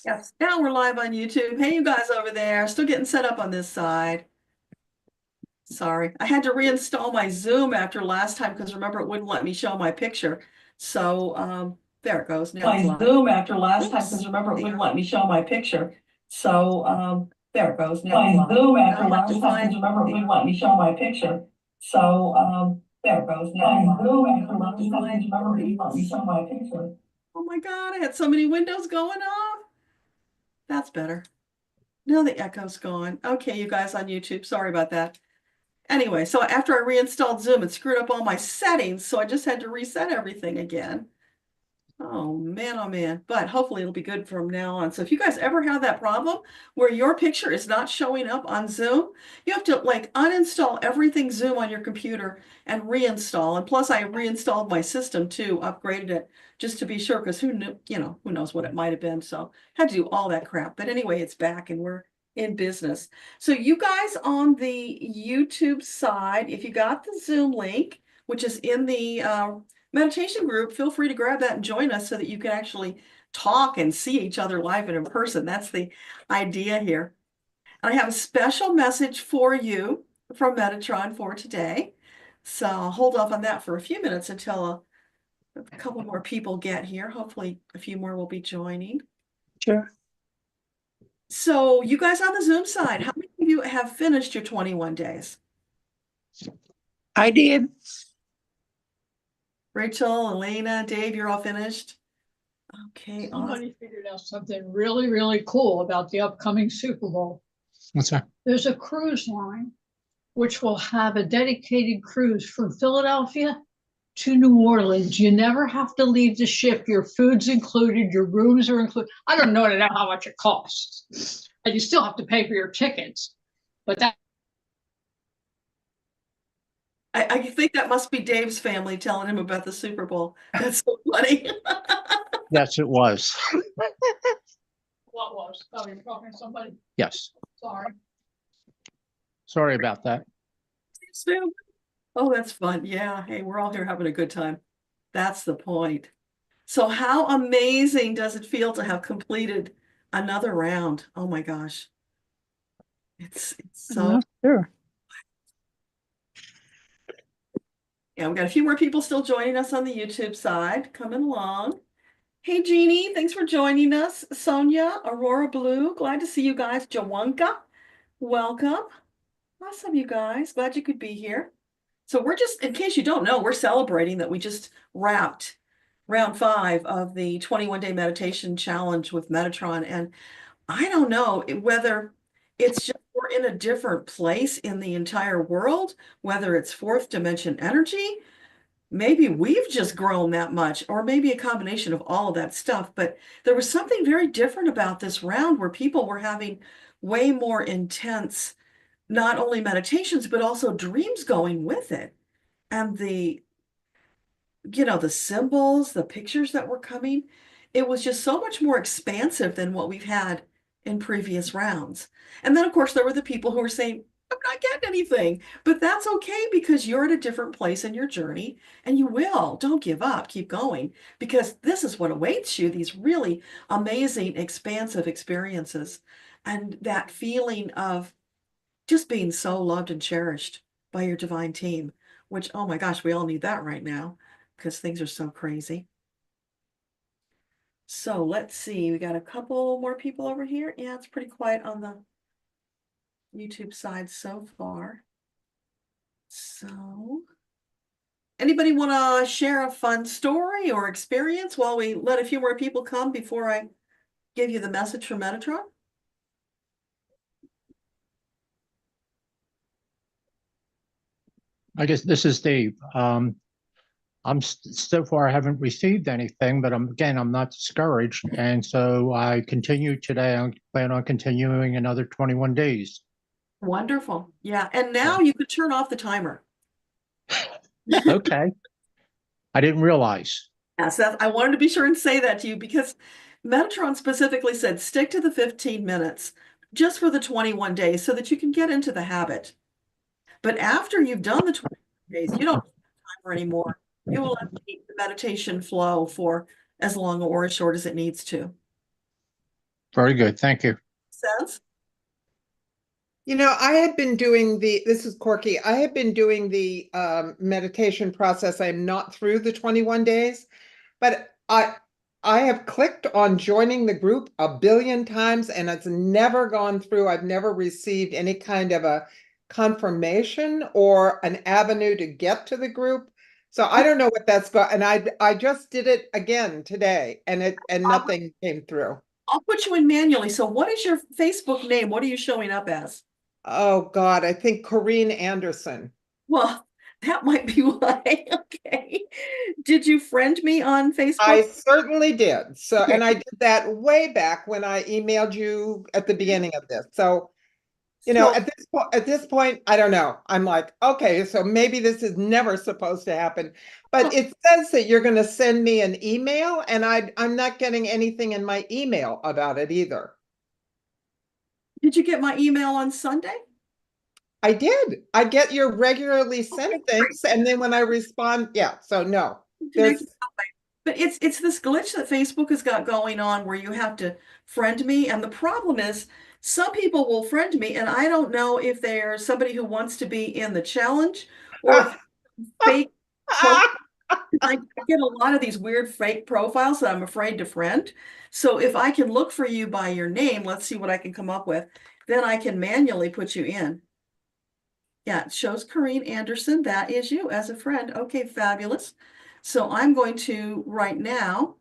Yes, now we're live on YouTube. Hey, you guys over there, still getting set up on this side. Sorry, I had to reinstall my Zoom after last time because remember it wouldn't let me show my picture. So there it goes. Now it's My live. Zoom after last time Oops. because remember it wouldn't let me show my picture. So There it goes. Now my it's live. Zoom after I have last to time find because remember it wouldn't let me show my picture. So there it goes. Now my Zoom after last time because remember it wouldn't let me show my picture. Oh my God, I had so many windows going off. That's better. Now the echo's gone. Okay, you guys on YouTube, sorry about that. Anyway, so after I reinstalled Zoom, it screwed up all my settings, so I just had to reset everything again. Oh man, but hopefully it'll be good from now on. So if you guys ever have that problem where your picture is not showing up on Zoom, you have to like uninstall everything Zoom on your computer and reinstall. And plus I reinstalled my system too, upgraded it just to be sure, because who knew, who knows what it might have been. So had to do all that crap. But anyway, it's back and we're in business. So you guys on the YouTube side, if you got the Zoom link, which is in the meditation group, feel free to grab that and join us so that you can actually talk and see each other live and in person. That's the idea here. And I have a special message for you from Metatron for today. So I'll hold off on that for a few minutes until a couple more people get here. Hopefully a few more will be joining. Sure. So you guys on the Zoom side, how many of you have finished your 21 days? I did. Rachel, Elena, Dave, you're all finished? Okay, awesome. Somebody figured out something really, really cool about the upcoming Super Bowl. What's that? There's a cruise line which will have a dedicated cruise from Philadelphia to New Orleans. You never have to leave the ship. Your food's included, your rooms are included. I don't know how much it costs. And you still have to pay for your tickets. But that I think that must be Dave's family telling him about the Super Bowl. That's so funny. Yes, it was. what was? Oh, you're talking to somebody? Yes. Sorry. Sorry about that. Dave's family. Oh, that's fun. Yeah. Hey, we're all here having a good time. That's the point. So how amazing does it feel to have completed another round? Oh my gosh. It's so Sure. yeah, we got a few more people still joining us on the YouTube side, coming along. Hey, Jeannie, thanks for joining us. Sonia, Aurora Blue, glad to see you guys. Jawanka, welcome. Awesome, you guys. Glad you could be here. So we're just, in case you don't know, we're celebrating that we just wrapped round 5 of the 21-day meditation challenge with Metatron. And I don't know whether it's just we're in a different place in the entire world, whether it's fourth dimension energy. Maybe we've just grown that much, or maybe a combination of all of that stuff. But there was something very different about this round where people were having way more intense, not only meditations, but also dreams going with it. And the symbols, the pictures that were coming, it was just so much more expansive than what we've had in previous rounds. And then, of course, there were the people who were saying, I'm not getting anything, but that's okay because you're at a different place in your journey and you will. Don't give up, keep going, because this is what awaits you, these really amazing, expansive experiences. And that feeling of just being so loved and cherished by your divine team, which, oh my gosh, we all need that right now because things are so crazy. So let's see, we got a couple more people over here. Yeah, it's pretty quiet on the YouTube side so far. So anybody want to share a fun story or experience while we let a few more people come before I give you the message from Metatron? I guess this is Dave. So far I haven't received anything, but I'm not discouraged, and so I continue today. I plan on continuing another 21 days. Wonderful. Yeah, and now you could turn off the timer. Okay. I didn't realize. Yeah, Seth, I wanted to be sure and say that to you because Metatron specifically said stick to the 15 minutes just for the 21 days so that you can get into the habit. But after you've done the 21 days, you don't have timer anymore. You will let the meditation flow for as long or as short as it needs to. Very good. Thank you. Sense? You know, I had been doing this is Corky. I had been doing the meditation process. I'm not through the 21 days, but I have clicked on joining the group a billion times and it's never gone through. I've never received any kind of a confirmation or an avenue to get to the group. So I don't know what that's got. And I just did it again today and nothing came through. I'll put you in manually. So what is your Facebook name? What are you showing up as? Oh God, I think Corrine Anderson. Well, that might be why. Okay. Did you friend me on Facebook? I certainly did. So, Okay. and I did that way back when I emailed you at the beginning of this. So, you know, So- at this point, I don't know. I'm like, okay, so maybe this is never supposed to happen. But it says that you're going to send me an email, and I'm not getting anything in my email about it either. Did you get my email on Sunday? I did. I get your regularly sent Okay, things, and then when I respond, yeah. So no, Connected that way. But it's this glitch that Facebook has got going on where you have to friend me. And the problem is some people will friend me and I don't know if they're somebody who wants to be in the challenge or fake. I get a lot of these weird fake profiles that I'm afraid to friend. So if I can look for you by your name, let's see what I can come up with. Then I can manually put you in. Yeah, it shows Corrine Anderson. That is you as a friend. Okay, fabulous. So I'm going to right now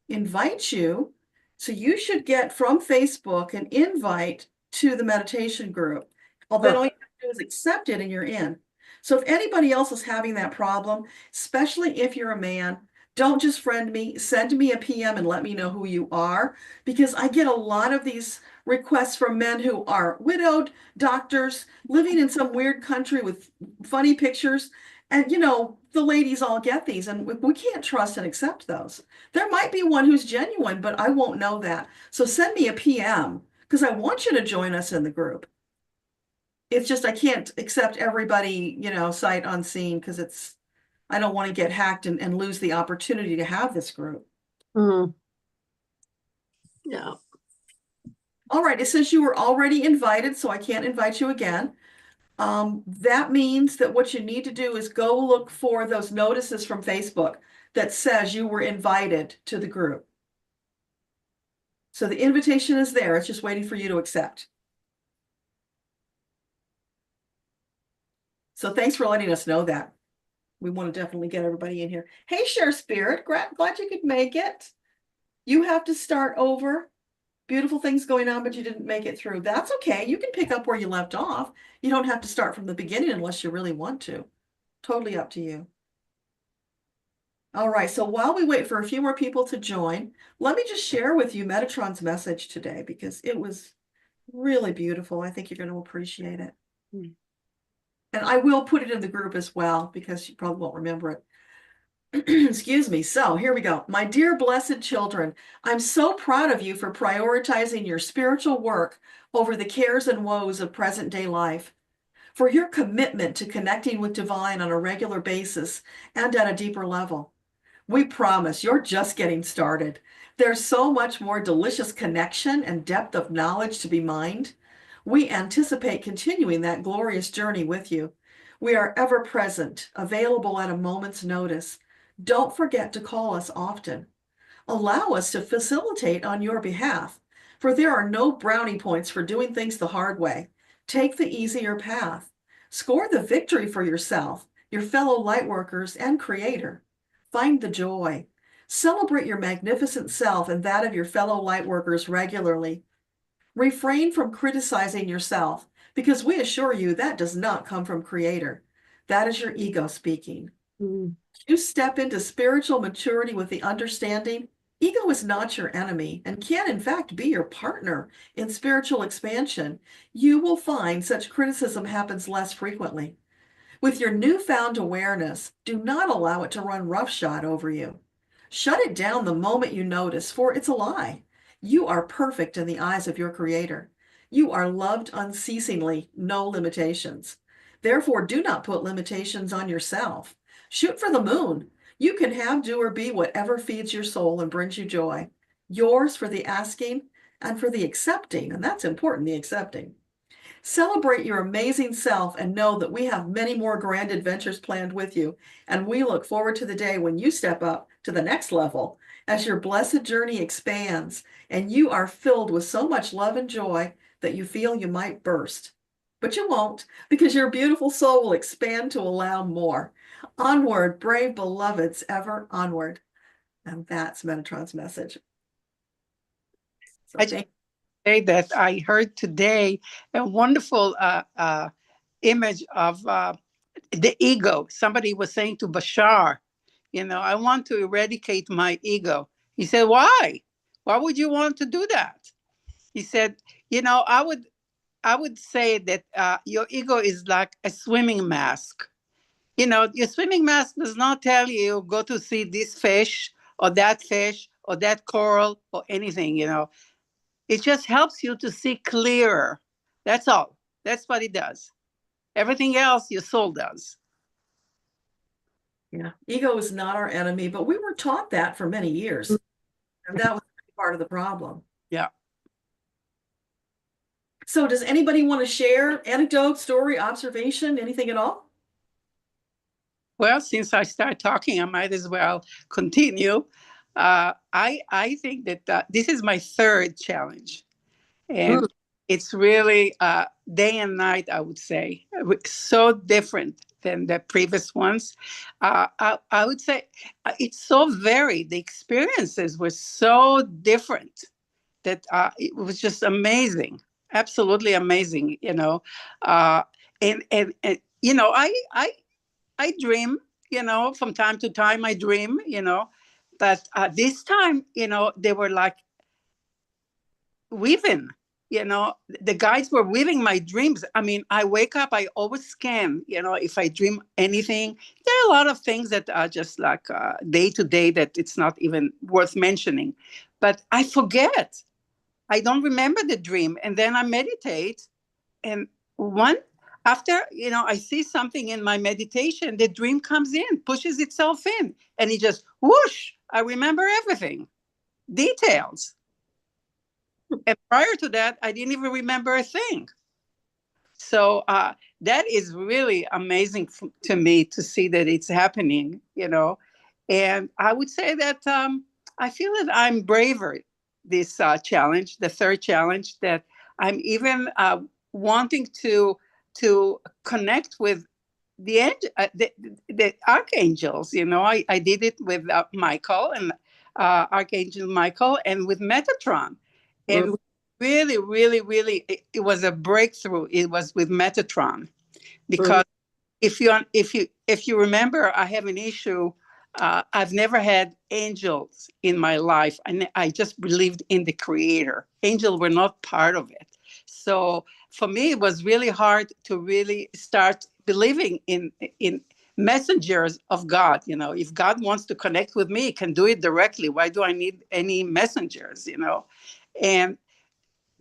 invite you. So you should get from Facebook an invite to the meditation group. Although all you have to do is accept it and you're in. So if anybody else is having that problem, especially if you're a man, don't just friend me, send me a PM and let me know who you are, because I get a lot of these requests from men who are widowed, doctors, living in some weird country with funny pictures. And, you know, the ladies all get these and we can't trust and accept those. There might be one who's genuine, but I won't know that. So send me a PM because I want you to join us in the group. It's just I can't accept everybody, you know, sight unseen because I don't want to get hacked and lose the opportunity to have this group. Yeah. All right, it says you were already invited, so I can't invite you again. That means that what you need to do is go look for those notices from Facebook that says you were invited to the group. So the invitation is there. It's just waiting for you to accept. So thanks for letting us know that. We want to definitely get everybody in here. Hey, Share Spirit, glad you could make it. You have to start over. Beautiful things going on, but you didn't make it through. That's okay. You can pick up where you left off. You don't have to start from the beginning unless you really want to. Totally up to you. All right, so while we wait for a few more people to join, let me just share with you Metatron's message today because it was really beautiful. I think you're going to appreciate it. And I will put it in the group as well because you probably won't remember it. Excuse me. So here we go. My dear blessed children, I'm so proud of you for prioritizing your spiritual work over the cares and woes of present day life, for your commitment to connecting with divine on a regular basis and at a deeper level. We promise you're just getting started. There's so much more delicious connection and depth of knowledge to be mined. We anticipate continuing that glorious journey with you. We are ever present, available at a moment's notice. Don't forget to call us often. Allow us to facilitate on your behalf, for there are no brownie points for doing things the hard way. Take the easier path. Score the victory for yourself, your fellow lightworkers, and Creator. Find the joy. Celebrate your magnificent self and that of your fellow lightworkers regularly. Refrain from criticizing yourself, because we assure you that does not come from Creator. That is your ego speaking. You step into spiritual maturity with the understanding ego is not your enemy and can in fact be your partner in spiritual expansion. You will find such criticism happens less frequently. With your newfound awareness, do not allow it to run roughshod over you. Shut it down the moment you notice, for it's a lie. You are perfect in the eyes of your Creator. You are loved unceasingly, no limitations. Therefore, do not put limitations on yourself. Shoot for the moon. You can have, do, or be whatever feeds your soul and brings you joy. Yours for the asking, and for the accepting, and that's important, the accepting. Celebrate your amazing self and know that we have many more grand adventures planned with you, and we look forward to the day when you step up to the next level as your blessed journey expands and you are filled with so much love and joy that you feel you might burst. But you won't, because your beautiful soul will expand to allow more. Onward, brave beloveds, ever onward. And that's Metatron's message. So I thank say that I heard today a wonderful image of the ego. Somebody was saying to Bashar, I want to eradicate my ego. He said, why? Why would you want to do that? He said, I would say that your ego is like a swimming mask. Your swimming mask does not tell you go to see this fish or that coral or anything, It just helps you to see clearer. That's all. That's what it does. Everything else your soul does. Yeah, ego is not our enemy, but we were taught that for many years. And that was part of the problem. Yeah. So does anybody want to share anecdote, story, observation, anything at all? Well, since I start talking, I might as well continue. I think that this is my third challenge. And it's really day and night, I would say. So different than the previous ones. I would say it's so varied. The experiences were so different that it was just amazing. Absolutely amazing, and I dream, from time to time I dream, but this time, they were like weaving, the guides were weaving my dreams. I mean, I wake up, I always scan, if I dream anything. There are a lot of things that are just like day to day that it's not even worth mentioning, but I forget. I don't remember the dream. And then I meditate, and after, I see something in my meditation, the dream comes in, pushes itself in, and it just whoosh, I remember everything, details. And prior to that, I didn't even remember a thing. So that is really amazing to me to see that it's happening, And I would say that I feel that I'm braver this challenge, the third challenge, that I'm even wanting to connect with the archangels. I did it with Michael and Archangel Michael, and with Metatron. And really, really, really, it was a breakthrough. It was with Metatron, because if you remember, I have an issue. I've never had angels in my life. I just believed in the Creator. Angels were not part of it. So for me, it was really hard to really start believing in messengers of God. If God wants to connect with me, he can do it directly. Why do I need any messengers? And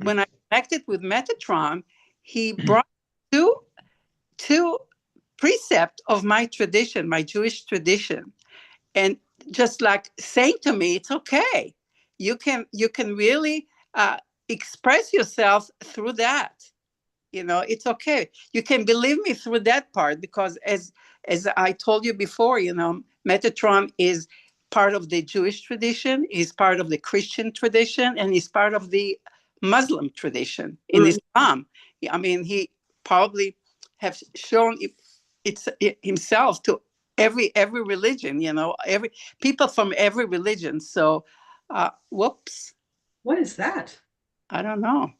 when I connected with Metatron, he brought two precepts of my tradition, my Jewish tradition, and just like saying to me, it's okay. You can really express yourself through that. It's okay. You can believe me through that part, because as I told you before, Metatron is part of the Jewish tradition, is part of the Christian tradition, and is part of the Muslim tradition in Islam. I mean, he probably have shown it's himself to every religion, every people from every religion. So, whoops. What is that? I don't know.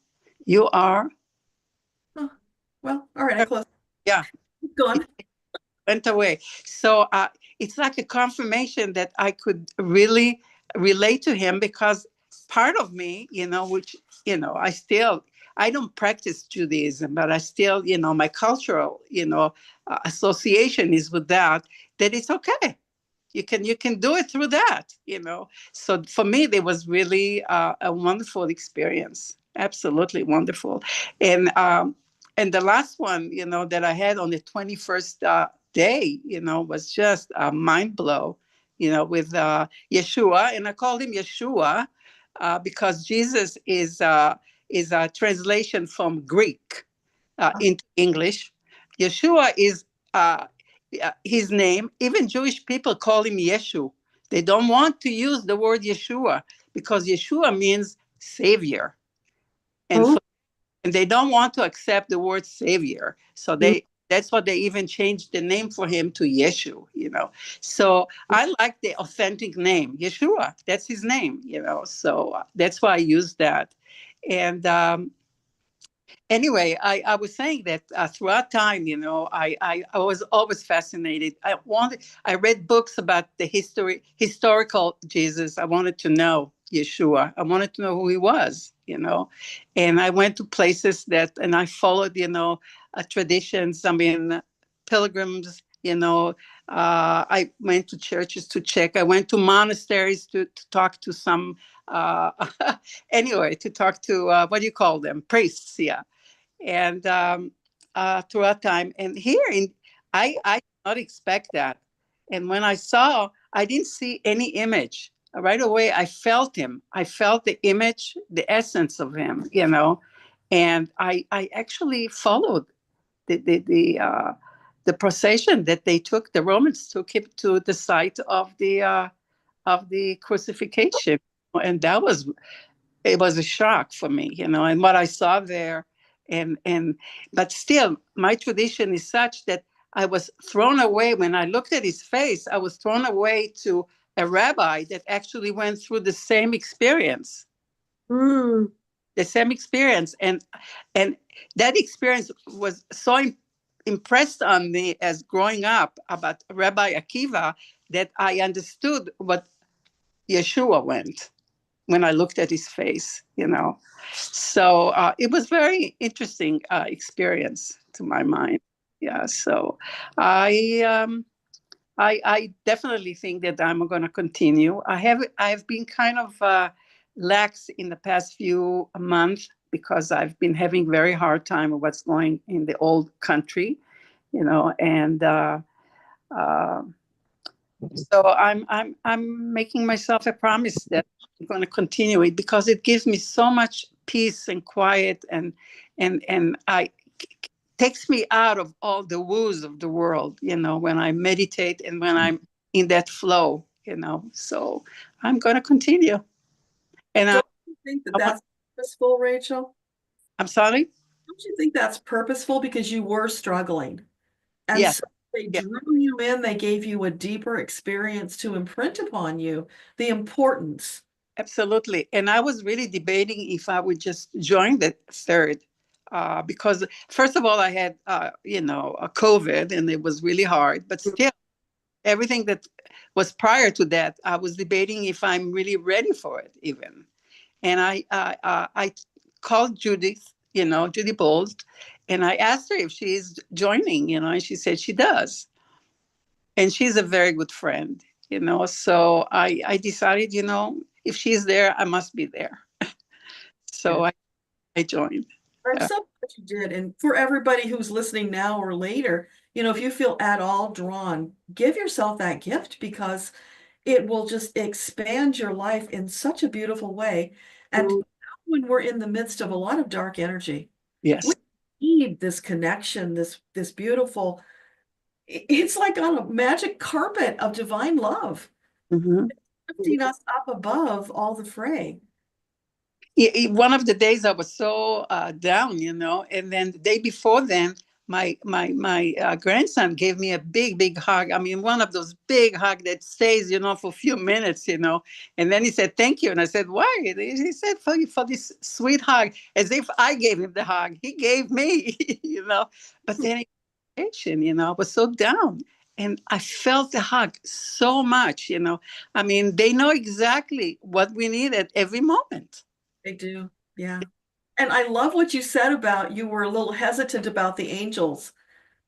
You are. Oh, well, all right, I close. Yeah. Go on. Went away. So it's like a confirmation that I could really relate to him, because part of me, which, I don't practice Judaism, but I still, my cultural, association is with that it's okay. You can do it through that, So for me, there was really a wonderful experience. Absolutely wonderful. And the last one, that I had on the 21st day, was just a mind blow, with Yeshua. And I called him Yeshua because Jesus is a translation from Greek into English. Yeshua is his name. Even Jewish people call him Yeshu. They don't want to use the word Yeshua because Yeshua means savior. And Oh. so, and they don't want to accept the word savior. So that's what they even changed the name for him to Yeshu, you know. So I like the authentic name, Yeshua. That's his name, you know. So that's why I use that. And anyway, I was saying that throughout time, you know, I was always fascinated. I read books about the historical Jesus. I wanted to know Yeshua. I wanted to know who he was, you know, and I went to places and I followed, you know, traditions. I mean, pilgrims, you know, I went to churches to check. I went to monasteries to talk to some, anyway, to talk to, what do you call them? Priests, yeah. And throughout time. And here, I did not expect that. And when I saw, I didn't see any image. Right away, I felt him. I felt the image, the essence of him, you know. And I actually followed the procession that they took. The Romans took him to the site of the crucifixion, and it was a shock for me, you know, and what I saw there. But still, my tradition is such that I was thrown away when I looked at his face. I was thrown away to a rabbi that actually went through the same experience. The same experience, and that experience was so impressed on me as growing up about Rabbi Akiva that I understood what Yeshua went when I looked at his face, you know. So it was very interesting experience to my mind. Yeah. So I definitely think that I'm going to continue. I've been kind of lax in the past few months because I've been having very hard time with what's going in the old country, you know, and so I'm making myself a promise that I'm going to continue it because it gives me so much peace and quiet and takes me out of all the woos of the world, you know, when I meditate and when I'm in that flow, you know. So I'm going to continue. And Don't you think that that's purposeful, Rachel? I'm sorry? Don't you think that's purposeful because you were struggling? And Yes. so they Yeah. drew you in, they gave you a deeper experience to imprint upon you the importance. Absolutely. And I was really debating if I would just join the third. Because first of all, I had, you know, a COVID and it was really hard, but still everything that was prior to that, I was debating if I'm really ready for it even. And I called Judith, you know, Judy Bolt, and I asked her if she's joining, you know, and she said she does. And she's a very good friend, you know. So I decided, you know, if she's there, I must be there. So I joined. I'm so glad you did. And for everybody who's listening now or later, you know, if you feel at all drawn, give yourself that gift because it will just expand your life in such a beautiful way. And when we're in the midst of a lot of dark energy, Yes. we need this connection, this beautiful, it's like on a magic carpet of divine love, lifting us up above all the fray. One of the days I was so down, you know, and then the day before then, my grandson gave me a big hug. I mean, one of those big hugs that stays, you know, for a few minutes, you know. And then he said, "Thank you." And I said, "Why?" He said, for this sweet hug, as if I gave him the hug. He gave me, you know. But then, you know, I was so down. And I felt the hug so much, you know. I mean, they know exactly what we need at every moment. They do. Yeah. And I love what you said about you were a little hesitant about the angels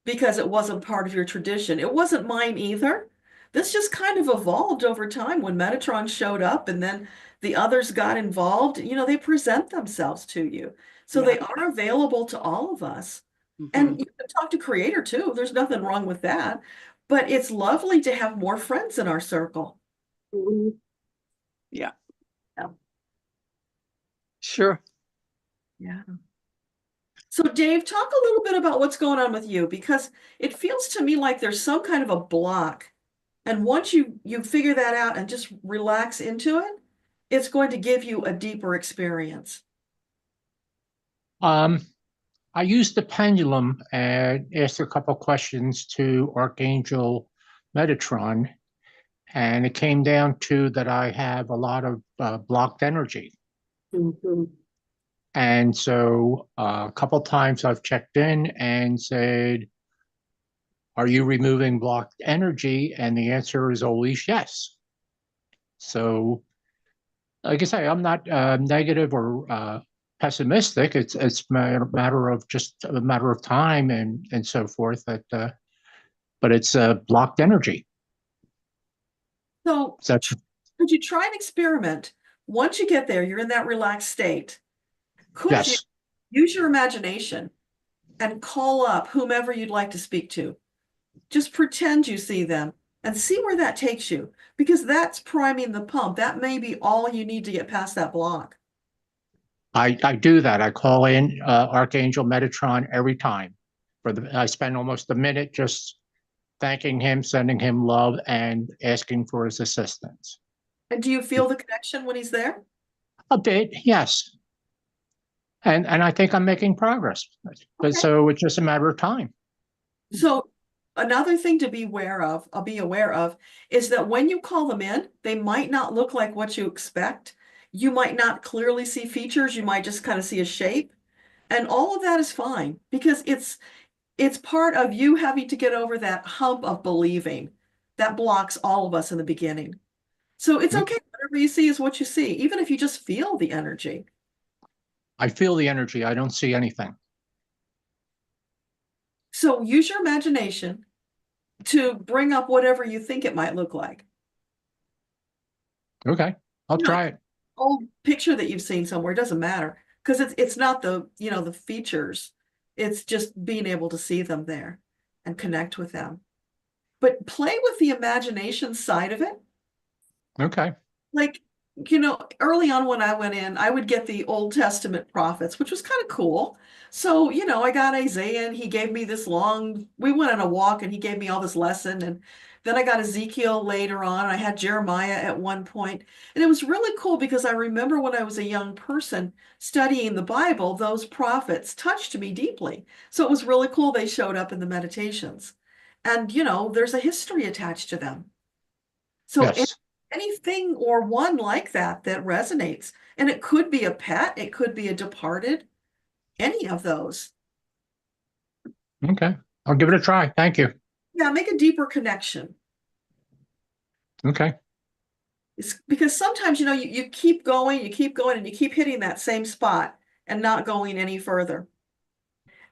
because it wasn't part of your tradition. It wasn't mine either. This just kind of evolved over time when Metatron showed up and then the others got involved. You know, they present themselves to you. So they are available to all of us. And you can talk to Creator too. There's nothing wrong with that. But it's lovely to have more friends in our circle. Yeah. Yeah. Sure. Yeah. So Dave, talk a little bit about what's going on with you, because it feels to me like there's some kind of a block. And once you figure that out and just relax into it, it's going to give you a deeper experience. I used the pendulum and asked a couple questions to Archangel Metatron, and it came down to that I have a lot of blocked energy. And so a couple times I've checked in and said, are you removing blocked energy? And the answer is always yes. So, like I say, I'm not negative or pessimistic. It's a matter of just a matter of time and so forth. That, but it's blocked energy. So So could you try an experiment? Once you get there, you're in that relaxed state. Could you yes, use your imagination and call up whomever you'd like to speak to? Just pretend you see them and see where that takes you, because that's priming the pump. That may be all you need to get past that block. I do that. I call in Archangel Metatron every time. I spend almost a minute just thanking him, sending him love, and asking for his assistance. And do you feel the connection when he's there? A bit, yes. And I think I'm making progress. But Okay. so it's just a matter of time. So another thing to be aware of is that when you call them in, they might not look like what you expect. You might not clearly see features. You might just kind of see a shape. And all of that is fine, because it's part of you having to get over that hump of believing that blocks all of us in the beginning. So it's okay. Whatever you see is what you see, even if you just feel the energy. I feel the energy. I don't see anything. So use your imagination to bring up whatever you think it might look like. Okay, I'll try it. Old picture that you've seen somewhere, doesn't matter, because it's not the the features. It's just being able to see them there and connect with them. But play with the imagination side of it. Okay. Like, early on when I went in, I would get the Old Testament prophets, which was kind of cool. So, I got Isaiah and he gave me we went on a walk and he gave me all this lesson. And then I got Ezekiel later on. And I had Jeremiah at one point. And it was really cool because I remember when I was a young person studying the Bible, those prophets touched me deeply. So it was really cool they showed up in the meditations. And, there's a history attached to them. So Yes. anything or one like that resonates, and it could be a pet, it could be a departed, any of those. Okay. I'll give it a try. Thank you. Yeah, make a deeper connection. Okay. It's because sometimes, you keep going, and you keep hitting that same spot and not going any further.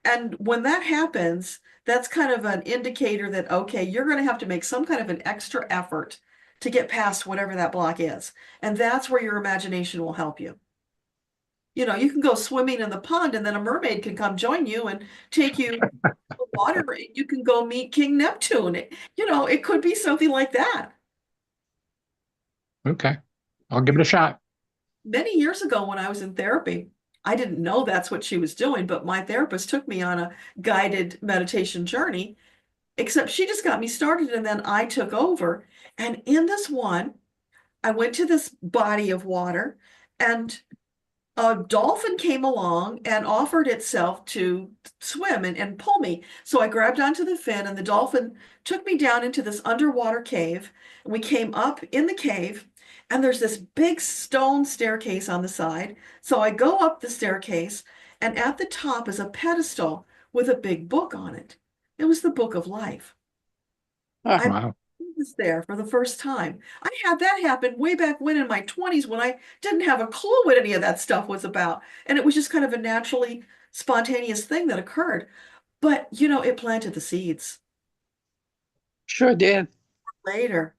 And when that happens, that's kind of an indicator that, okay, you're going to have to make some kind of an extra effort to get past whatever that block is. And that's where your imagination will help you. You can go swimming in the pond and then a mermaid can come join you and take you to the water. You can go meet King Neptune. It could be something like that. Okay. I'll give it a shot. Many years ago when I was in therapy, I didn't know that's what she was doing, but my therapist took me on a guided meditation journey, except she just got me started and then I took over. And in this one, I went to this body of water and a dolphin came along and offered itself to swim and pull me. So I grabbed onto the fin and the dolphin took me down into this underwater cave. And we came up in the cave and there's this big stone staircase on the side. So I go up the staircase and at the top is a pedestal with a big book on it. It was the Book of Life. I Wow. was there for the first time. I had that happen way back when in my 20s when I didn't have a clue what any of that stuff was about. And it was just kind of a naturally spontaneous thing that occurred. But, it planted the seeds Sure did. later.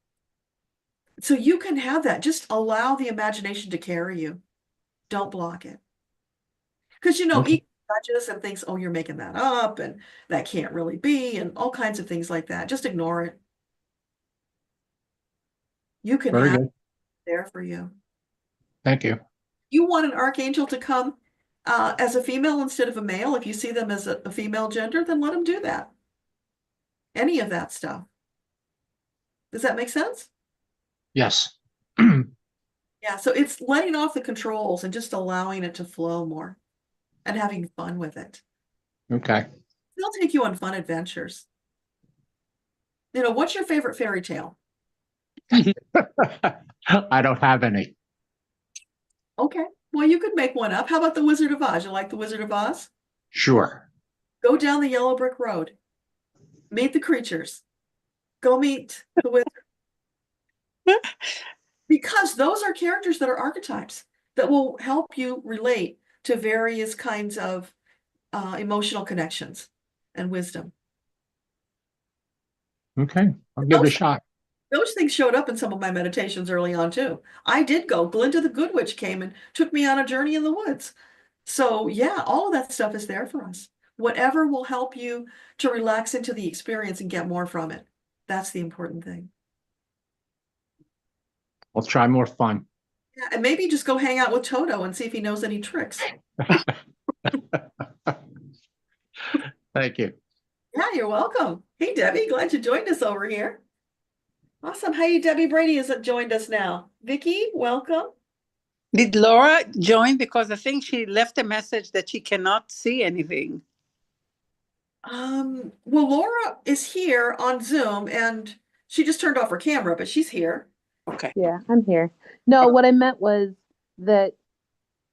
So you can have that. Just allow the imagination to carry you. Don't block it. Because, Okay. ego judges and thinks, oh, you're making that up and that can't really be and all kinds of things like that. Just ignore it. You can Very have good. it there for you. Thank you. You want an archangel to come as a female instead of a male. If you see them as a female gender, then let them do that. Any of that stuff. Does that make sense? Yes. Yeah, so it's letting off the controls and just allowing it to flow more and having fun with it. Okay. They'll take you on fun adventures. You know, what's your favorite fairy tale? I don't have any. Okay, well, you could make one up. How about the Wizard of Oz? You like the Wizard of Oz? Sure. Go down the yellow brick road. Meet the creatures. Go meet the wizard. Because those are characters that are archetypes that will help you relate to various kinds of emotional connections and wisdom. Okay. I'll give it a Those- shot. Those things showed up in some of my meditations early on too. I did go. Glinda the Good Witch came and took me on a journey in the woods. So yeah, all of that stuff is there for us. Whatever will help you to relax into the experience and get more from it. That's the important thing. I'll try more fun. Yeah, and maybe just go hang out with Toto and see if he knows any tricks. Thank you. Yeah, you're welcome. Hey, Debbie, glad you joined us over here. Awesome. Hey, Debbie Brady has joined us now. Vicky, welcome. Did Laura join? Because I think she left a message that she cannot see anything. Well, Laura is here on Zoom and she just turned off her camera, but she's here. Okay. Yeah, I'm here. No, what I meant was that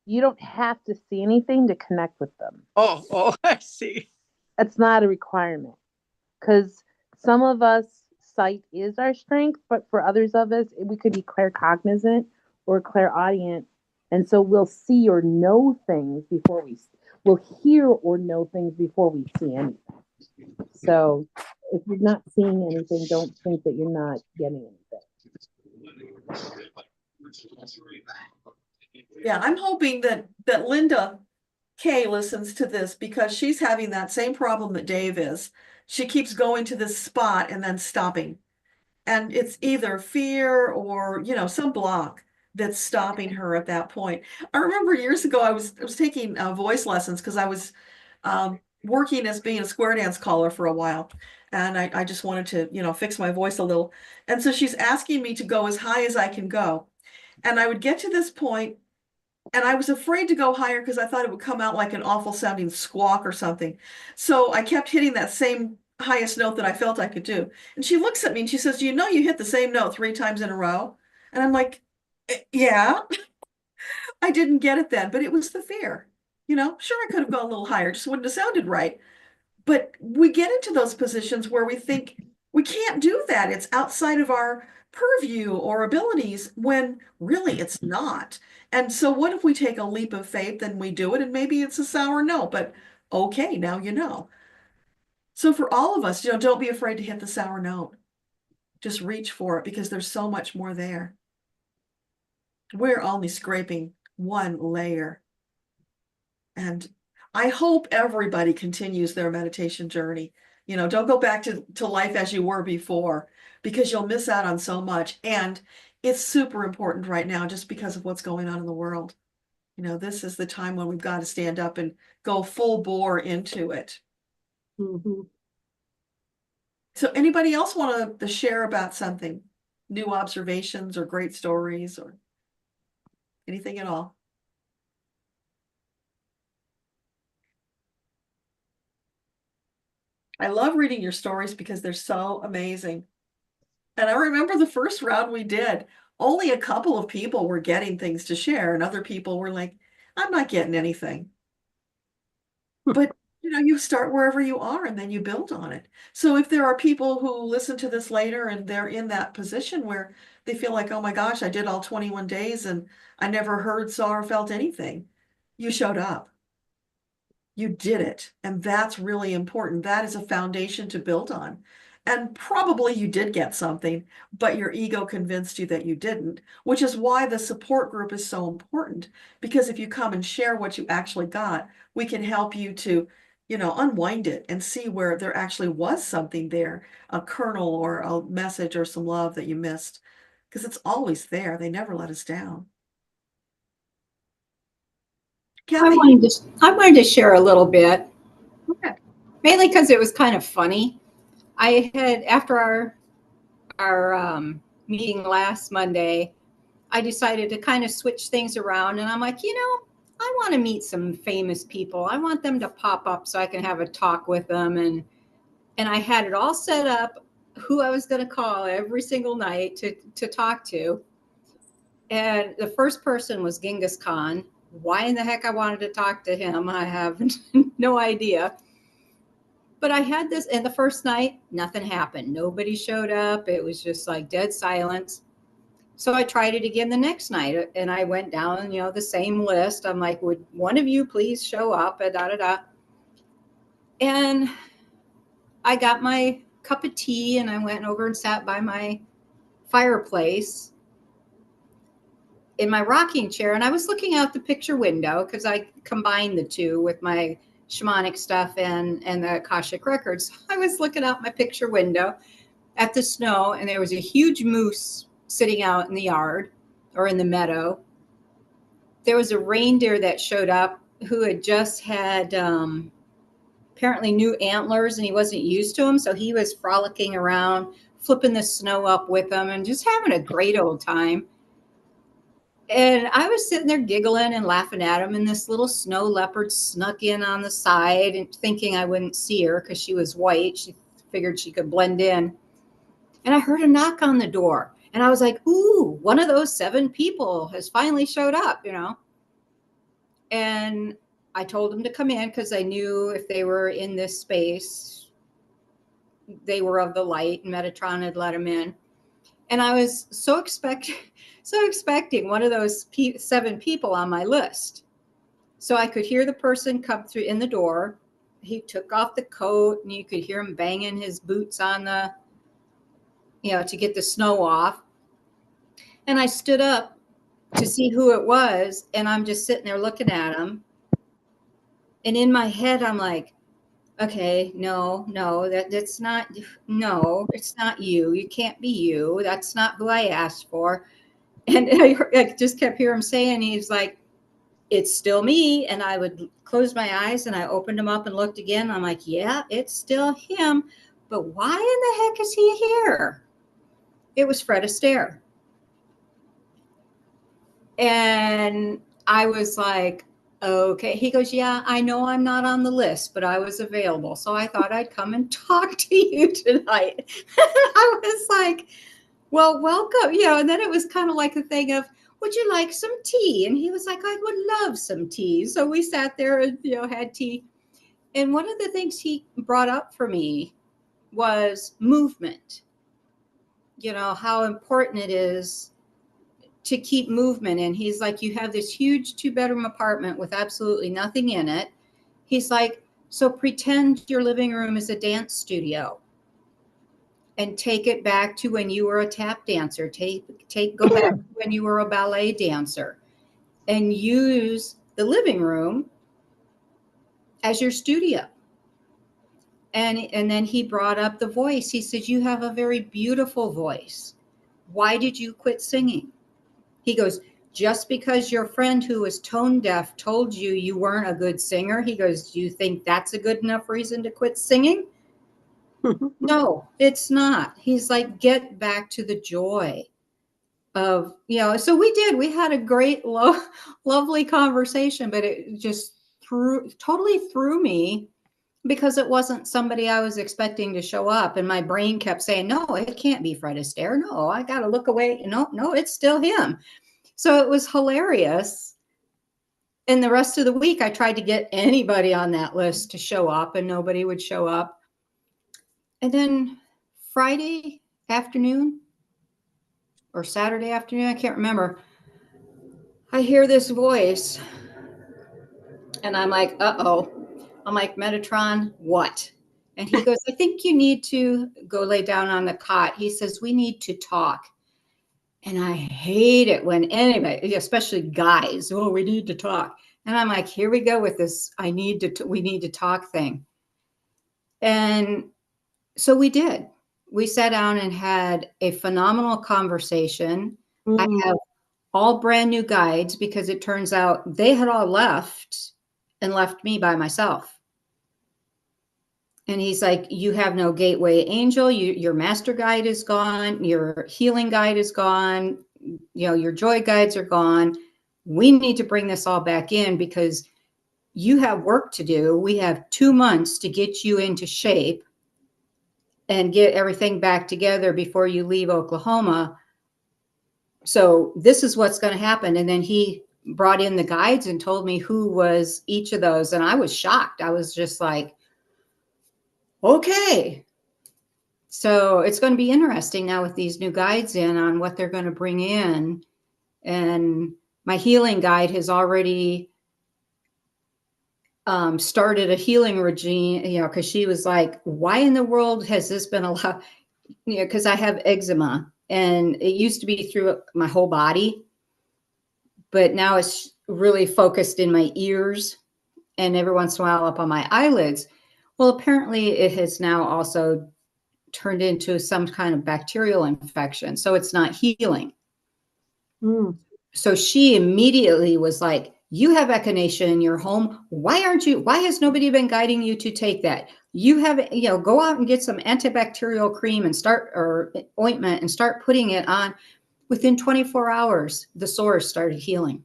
you don't have to see anything to connect with them. Oh, I see. That's not a requirement. Because some of us, sight is our strength, but for others of us, we could be claircognizant or clairaudient. And so we'll see or know things before we'll hear or know things before we see anything. So if you're not seeing anything, don't think that you're not getting anything. Yeah, I'm hoping that Linda Kay listens to this because she's having that same problem that Dave is. She keeps going to this spot and then stopping. And it's either fear or, you know, some block that's stopping her at that point. I remember years ago I was taking voice lessons because I was working as being a square dance caller for a while. And I just wanted to, you know, fix my voice a little. And so she's asking me to go as high as I can go. And I would get to this point and I was afraid to go higher because I thought it would come out like an awful sounding squawk or something. So I kept hitting that same highest note that I felt I could do. And she looks at me and she says, "Do you know you hit the same note 3 times in a row?" And I'm like, yeah. I didn't get it then, but it was the fear. You know, sure, I could have gone a little higher, just wouldn't have sounded right. But we get into those positions where we think we can't do that. It's outside of our purview or abilities when really it's not. And so what if we take a leap of faith and we do it and maybe it's a sour no, but okay, now you know. So for all of us, you know, don't be afraid to hit the sour note. Just reach for it because there's so much more there. We're only scraping one layer. And I hope everybody continues their meditation journey. You know, don't go back to life as you were before because you'll miss out on so much. And it's super important right now just because of what's going on in the world. You know, this is the time when we've got to stand up and go full bore into it. Mm-hmm. So anybody else want to share about something? New observations or great stories or anything at all? I love reading your stories because they're so amazing. And I remember the first round we did, only a couple of people were getting things to share, and other people were like, I'm not getting anything. But you know, you start wherever you are and then you build on it. So if there are people who listen to this later and they're in that position where they feel like, oh my gosh, I did all 21 days and I never heard, saw, or felt anything, you showed up. You did it. And that's really important. That is a foundation to build on. And probably you did get something, but your ego convinced you that you didn't, which is why the support group is so important. Because if you come and share what you actually got, we can help you to, you know, unwind it and see where there actually was something there, a kernel or a message or some love that you missed. Because it's always there. They never let us down. Kathy, I wanted to share a little bit, okay. mainly because it was kind of funny. I had, after our meeting last Monday, I decided to kind of switch things around, and I'm like, I want to meet some famous people. I want them to pop up so I can have a talk with them, and I had it all set up, who I was going to call every single night to talk to. And the first person was Genghis Khan. Why in the heck I wanted to talk to him, I have no idea. But I had this, and the first night, nothing happened. Nobody showed up. It was just like dead silence. So I tried it again the next night, and I went down, the same list. I'm like, would one of you please show up? And I got my cup of tea, and I went over and sat by my fireplace in my rocking chair, and I was looking out the picture window because I combined the two with my shamanic stuff and the Akashic records. I was looking out my picture window at the snow, and there was a huge moose sitting out in the yard or in the meadow. There was a reindeer that showed up who had just had apparently new antlers, and he wasn't used to them, so he was frolicking around, flipping the snow up with them and just having a great old time. And I was sitting there giggling and laughing at him, and this little snow leopard snuck in on the side, and thinking I wouldn't see her because she was white. She figured she could blend in. And I heard a knock on the door, and I was like, ooh, one of those 7 people has finally showed up, And I told them to come in because I knew if they were in this space, they were of the light, and Metatron had let them in. And I was so expecting one of those 7 people on my list. So I could hear the person come through in the door. He took off the coat, and you could hear him banging his boots on the, to get the snow off. And I stood up to see who it was, and I'm just sitting there looking at him. And in my head, I'm like, okay, no, that's not, no, it's not you. You can't be you. That's not who I asked for. And I just kept hearing him saying, he's like, it's still me. And I would close my eyes, and I opened them up and looked again. I'm like, yeah, it's still him. But why in the heck is he here? It was Fred Astaire. And I was like, okay. He goes, yeah, I know I'm not on the list, but I was available. So I thought I'd come and talk to you tonight. I was like, well, welcome. And then it was kind of like a thing of, would you like some tea? And he was like, I would love some tea. So we sat there and, had tea. And one of the things he brought up for me was movement. How important it is to keep movement. And he's like, you have this huge 2-bedroom apartment with absolutely nothing in it. He's like, so pretend your living room is a dance studio, and take it back to when you were a tap dancer. Go back to when you were a ballet dancer, and use the living room as your studio. And then he brought up the voice. He said, you have a very beautiful voice. Why did you quit singing? He goes, just because your friend who was tone deaf told you weren't a good singer, he goes, do you think that's a good enough reason to quit singing? No, it's not. He's like, get back to the joy of, so we had a great, lovely conversation, but it just totally threw me, because it wasn't somebody I was expecting to show up. And my brain kept saying, no, it can't be Fred Astaire. No, I got to look away. No, it's still him. So it was hilarious. And the rest of the week, I tried to get anybody on that list to show up, and nobody would show up. And then Friday afternoon or Saturday afternoon, I can't remember, I hear this voice, and I'm like, uh-oh. I'm like, Metatron, what? And he goes, I think you need to go lay down on the cot. He says, we need to talk. And I hate it when anybody, especially guys, oh, we need to talk. And I'm like, here we go with this, we need to talk thing. And so we did. We sat down and had a phenomenal conversation. I have all brand new guides, because it turns out they had all left and left me by myself. And he's like, you have no gateway angel. Your master guide is gone. Your healing guide is gone. You know, your joy guides are gone. We need to bring this all back in because you have work to do. We have 2 months to get you into shape and get everything back together before you leave Oklahoma. So this is what's going to happen. And then he brought in the guides and told me who was each of those. And I was shocked. I was just like, okay. So it's going to be interesting now with these new guides in on what they're going to bring in. And my healing guide has already started a healing regime, you know, because she was like, why in the world has this been allowed? You know, because I have eczema and it used to be through my whole body, but now it's really focused in my ears and every once in a while up on my eyelids. Well, apparently it has now also turned into some kind of bacterial infection. So it's not healing. So she immediately was like, you have echinacea in your home. Why has nobody been guiding you to take that? You have, you know, go out and get some antibacterial cream and or ointment and start putting it on. Within 24 hours, the sores started healing.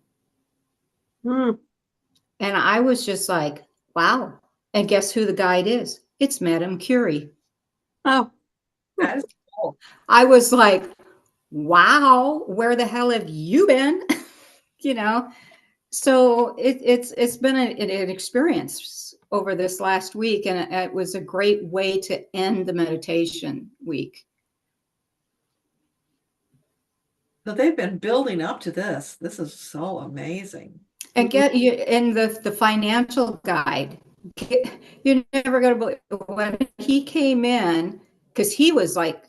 And I was just like, wow. And guess who the guide is? It's Madame Curie. Oh, that is cool. I was like, wow, where the hell have you been? You know, so it's been an experience over this last week, and it was a great way to end the meditation week. So they've been building up to this. This is so amazing. And get you in the financial guide. You're never going to believe when he came in, because he was like,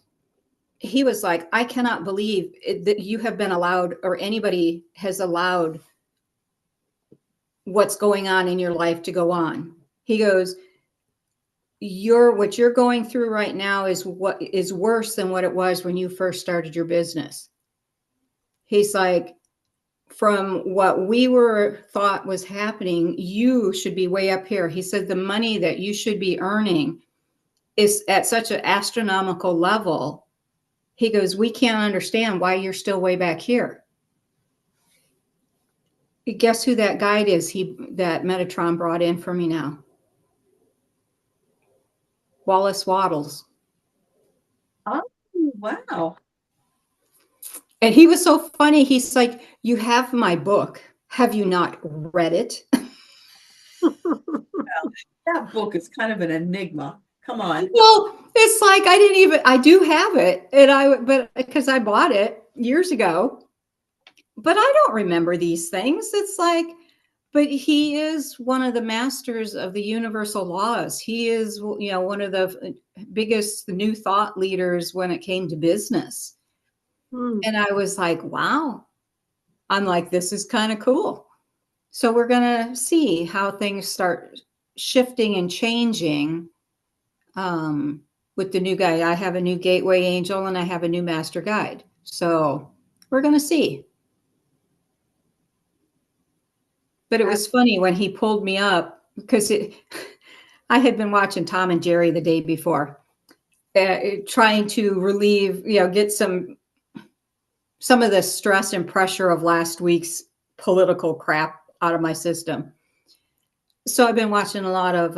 I cannot believe that you have been allowed, or anybody has allowed what's going on in your life to go on. He goes, what you're going through right now is what is worse than what it was when you first started your business. He's like, from what we thought was happening, you should be way up here. He said the money that you should be earning is at such an astronomical level. He goes, we can't understand why you're still way back here. Guess who that guide is that Metatron brought in for me now? Wallace Waddles. Oh, wow. And he was so funny. He's like, you have my book. Have you not read it? Well, that book is kind of an enigma. Come on. Well, it's like, I do have it. But because I bought it years ago, but I don't remember these things. It's like, but he is one of the masters of the universal laws. He is, you know, one of the biggest new thought leaders when it came to business. And I was like, wow. I'm like, this is kind of cool. So we're going to see how things start shifting and changing with the new guide. I have a new gateway angel and I have a new master guide. So we're going to see. But it was funny when he pulled me up because I had been watching Tom and Jerry the day before, trying to relieve, you know, get some of the stress and pressure of last week's political crap out of my system. So I've been watching a lot of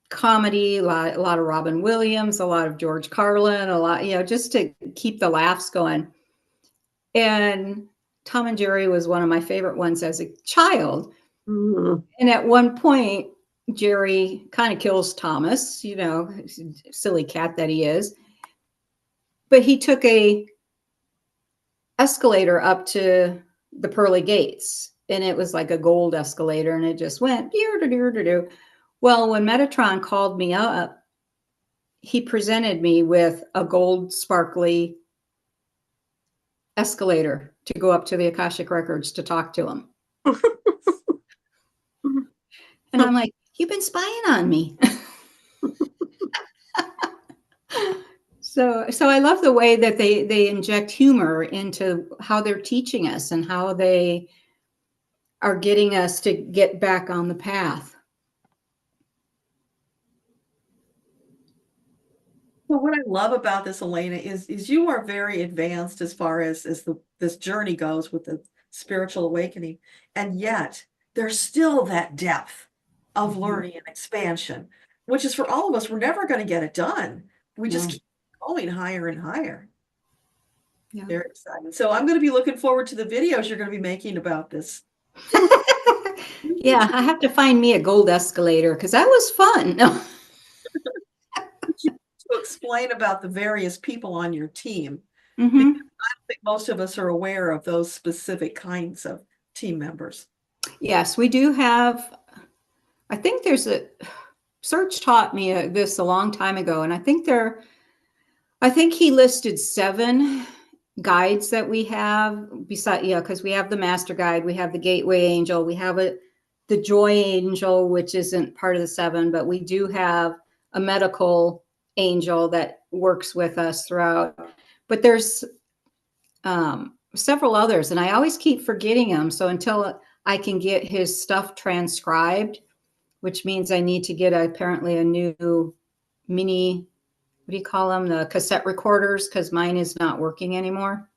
comedy, a lot of Robin Williams, a lot of George Carlin, a lot, you know, just to keep the laughs going. And Tom and Jerry was one of my favorite ones as a child. And at one point, Jerry kind of kills Thomas, you know, silly cat that he is. But he took a escalator up to the pearly gates, and it was like a gold escalator, and it just went well, when Metatron called me up, he presented me with a gold sparkly escalator to go up to the Akashic records to talk to him. And I'm like, you've been spying on me. So I love the way that they inject humor into how they're teaching us and how they are getting us to get back on the path. So what I love about this, Elena, is you are very advanced as far as this journey goes with the spiritual awakening, and yet there's still that depth of learning and expansion, which is for all of us. We're never going to get it done. We just keep going higher and higher. Yeah. Very exciting. So I'm going to be looking forward to the videos you're going to be making about this. Yeah, I have to find me a gold escalator because that was fun. No. To explain about the various people on your team. Mhm. Because I don't think most of us are aware of those specific kinds of team members. Yes, we do have. I think there's Serge taught me this a long time ago, and I think he listed 7 guides that we have beside, because we have the master guide, we have the gateway angel, we have the joy angel, which isn't part of the 7, but we do have a medical angel that works with us throughout. But there's several others, and I always keep forgetting them. So until I can get his stuff transcribed, which means I need to get apparently a new mini, what do you call them? The cassette recorders, because mine is not working anymore.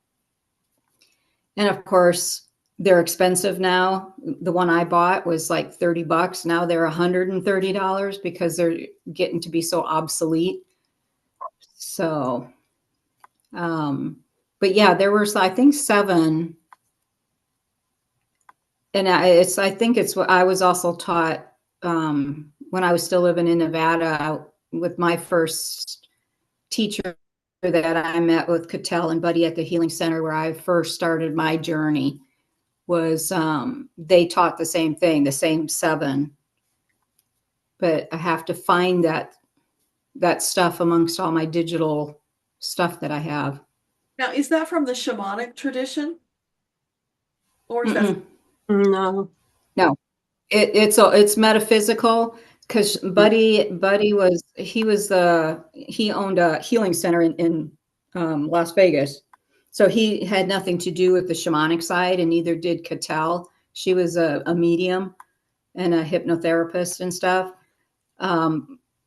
And of course, they're expensive now. The one I bought was like $30. Now they're $130 because they're getting to be so obsolete. So, but yeah, there was, I think, 7. And I think it's what I was also taught when I was still living in Nevada with my first teacher that I met with Cattell and Buddy at the Healing Center, where I first started my journey, was they taught the same thing, the same 7. But I have to find that stuff amongst all my digital stuff that I have. Now, is that from the shamanic tradition? Or is that No. It's metaphysical, because Buddy he owned a healing center in Las Vegas. So he had nothing to do with the shamanic side, and neither did Cattell. She was a medium and a hypnotherapist and stuff.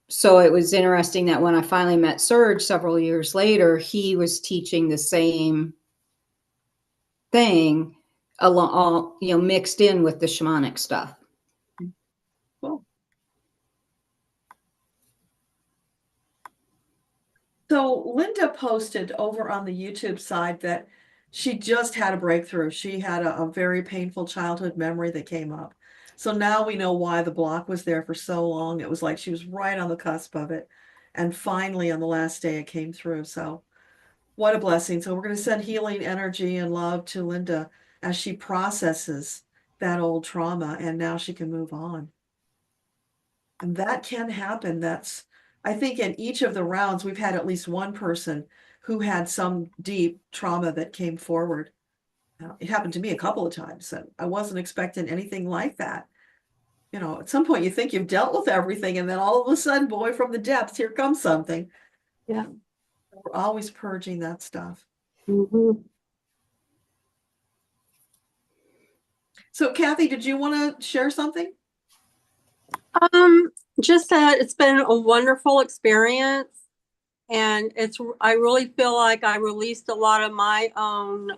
So it was interesting that when I finally met Serge several years later, he was teaching the same thing along, mixed in with the shamanic stuff. cool? So Linda posted over on the YouTube side that she just had a breakthrough. She had a very painful childhood memory that came up. So now we know why the block was there for so long. It was like she was right on the cusp of it. And finally, on the last day, it came through. So what a blessing. So we're going to send healing energy and love to Linda as she processes that old trauma, and now she can move on. And that can happen. I think in each of the rounds, we've had at least one person who had some deep trauma that came forward. It happened to me a couple of times, and I wasn't expecting anything like that. At some point you think you've dealt with everything, and then all of a sudden, boy, from the depths, here comes something. Yeah. We're always purging that stuff. Mm-hmm. So Kathy, did you want to share something? Just that it's been a wonderful experience, and I really feel like I released a lot of my own,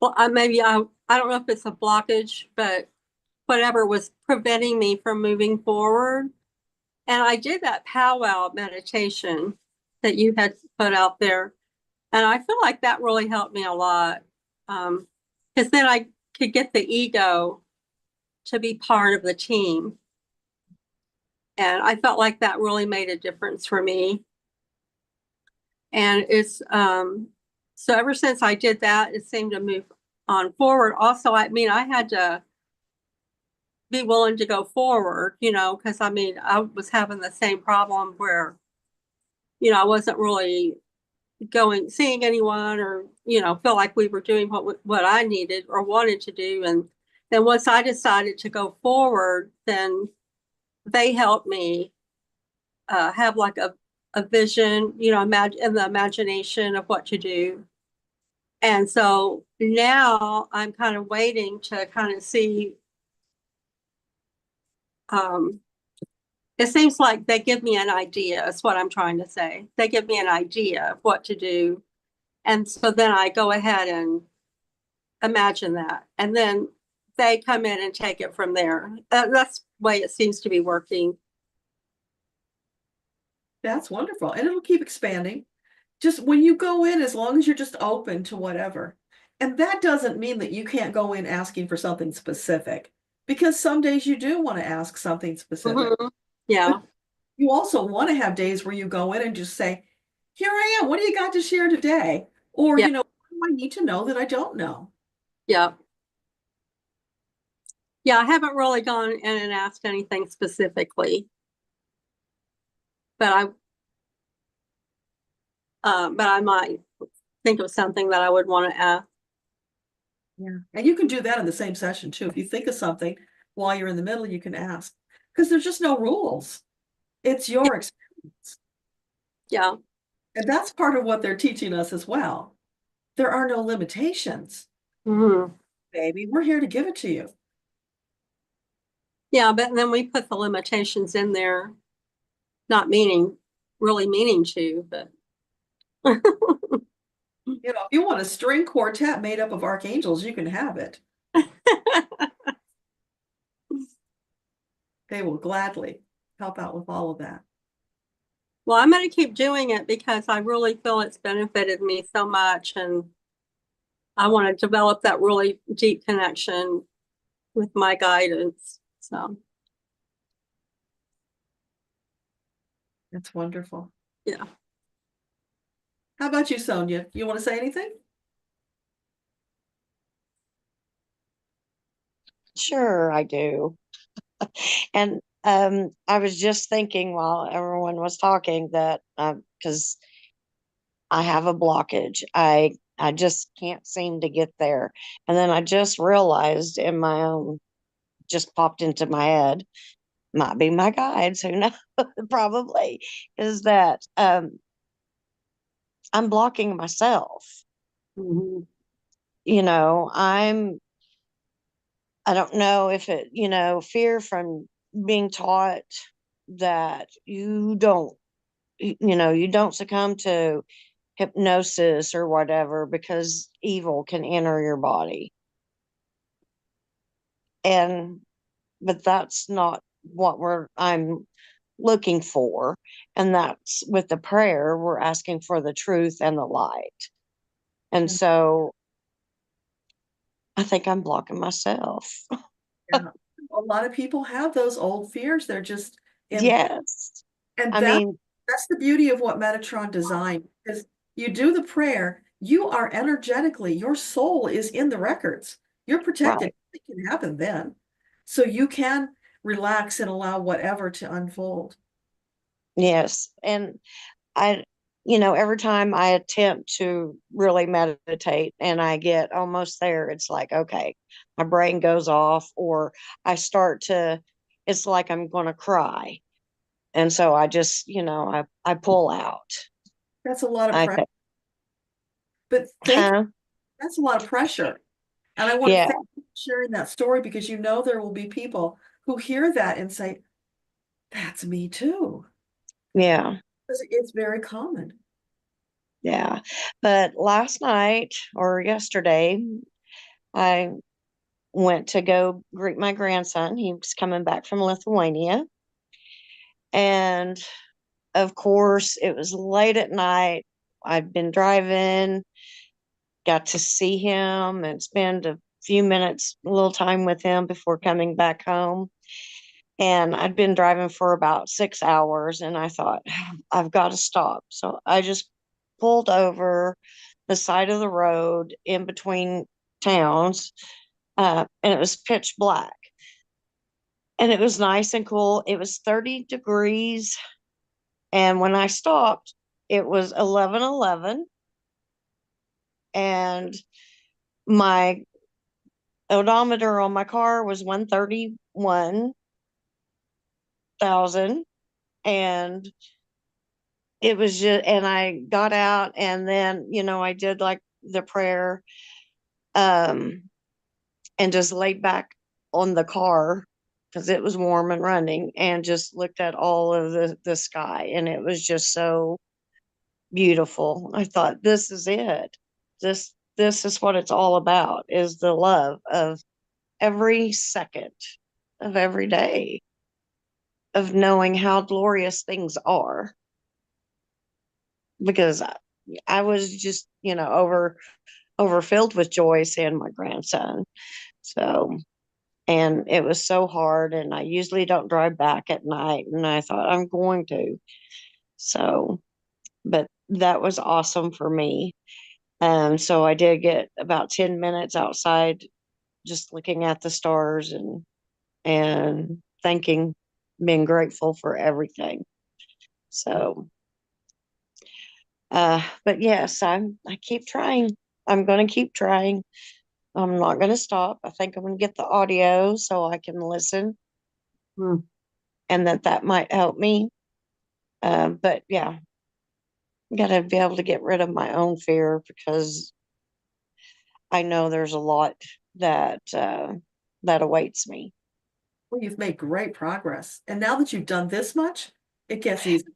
well, I don't know if it's a blockage, but whatever was preventing me from moving forward. And I did that powwow meditation that you had put out there. And I feel like that really helped me a lot. Because then I could get the ego to be part of the team. And I felt like that really made a difference for me. And it's, so ever since I did that, it seemed to move on forward. Also, I had to be willing to go forward, because I was having the same problem where, I wasn't really seeing anyone, or, feel like we were doing what I needed or wanted to do. And then once I decided to go forward, then they helped me have like a vision, you know, imagine in the imagination of what to do. And so now I'm kind of waiting to kind of see. It seems like they give me an idea, is what I'm trying to say. They give me an idea of what to do. And so then I go ahead and imagine that. And then they come in and take it from there. That's the way it seems to be working. That's wonderful. And it'll keep expanding. Just when you go in, as long as you're just open to whatever. And that doesn't mean that you can't go in asking for something specific, because some days you do want to ask something specific. Mm-hmm. Yeah. But you also want to have days where you go in and just say, here I am. What do you got to share today? Or, Yeah. you know, what do I need to know that I don't know? Yeah. Yeah, I haven't really gone in and asked anything specifically. But I might think of something that I would want to ask. Yeah. And you can do that in the same session too. If you think of something while you're in the middle, you can ask, because there's just no rules. It's your experience. Yeah. And that's part of what they're teaching us as well. There are no limitations, Mm-hmm. baby. We're here to give it to you. Yeah, but then we put the limitations in there, not really meaning to, but You know, if you want a string quartet made up of archangels, you can have it. They will gladly help out with all of that. well, I'm going to keep doing it because I really feel it's benefited me so much. And I want to develop that really deep connection with my guidance. So, That's wonderful. yeah. How about you, Sonia? You want to say anything? Sure, I do. And I was just thinking while everyone was talking that because I have a blockage, I just can't seem to get there. And then I just realized in my own, just popped into my head, might be my guides, who knows, probably, is that I'm blocking myself. Mm-hmm. You know, I don't know if it, you know, fear from being taught that you don't, you know, you don't succumb to hypnosis or whatever because evil can enter your body. And, but that's not what I'm looking for. And that's with the prayer, we're asking for the truth and the light. And so I think I'm blocking myself. Yeah. A lot of people have those old fears. They're just in. Yes. And I mean, that's the beauty of what Metatron designed, because you do the prayer, you are energetically, your soul is in the records. You're protected. right. It can happen then. So you can relax and allow whatever to unfold. Yes. And I, you know, every time I attempt to really meditate and I get almost there, it's like, okay, my brain goes off or I start to, it's like I'm going to cry. And so I just, you know, I pull out. That's a lot of I pressure. think, But that's a lot of pressure. And I want to yeah, thank you for sharing that story, because you know there will be people who hear that and say, that's me too. yeah, Because it's very common. yeah. But last night or yesterday, I went to go greet my grandson. He was coming back from Lithuania. And of course, it was late at night. I'd been driving, got to see him and spend a few minutes, a little time with him before coming back home. And I'd been driving for about 6 hours and I thought, I've got to stop. So I just pulled over the side of the road in between towns, and it was pitch black. And it was nice and cool. It was 30 degrees. And when I stopped, it was 11:11. And my odometer on my car was 131,000. And it was just, and I got out, and then, I did like the prayer, and just laid back on the car because it was warm and running, and just looked at all of the sky, and it was just so beautiful. I thought, this is it. This is what it's all about, is the love of every second of every day, of knowing how glorious things are. Because I was just, overfilled with joy seeing my grandson. So, and it was so hard, and I usually don't drive back at night, and I thought I'm going to. So, but that was awesome for me. So I did get about 10 minutes outside, just looking at the stars, and thanking, being grateful for everything. So, but yes, I keep trying. I'm going to keep trying. I'm not going to stop. I think I'm going to get the audio so I can listen, and that might help me. But yeah, got to be able to get rid of my own fear, because I know there's a lot that awaits me. Well, you've made great progress. And now that you've done this much, it gets easier.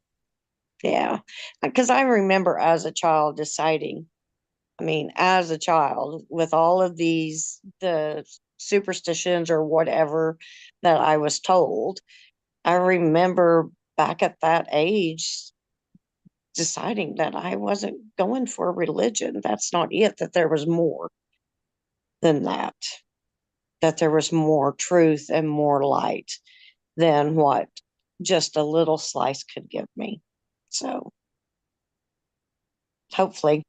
Yeah, because I remember as a child deciding, as a child, with all of the superstitions or whatever that I was told, I remember back at that age deciding that I wasn't going for religion. That's not it, that there was more than that there was more truth and more light than what just a little slice could give me. So hopefully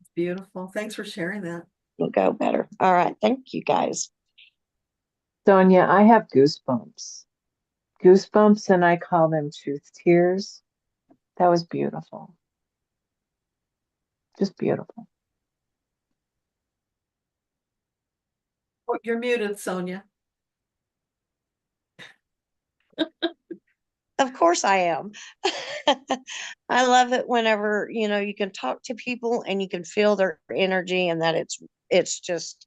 It's beautiful. Thanks for sharing that. it'll go better. All right. Thank you, guys. Sonia, I have goosebumps. Goosebumps, and I call them truth tears. That was beautiful. Just beautiful. Oh, you're muted, Sonia. Of course I am. I love it whenever, you can talk to people and you can feel their energy, and that it's just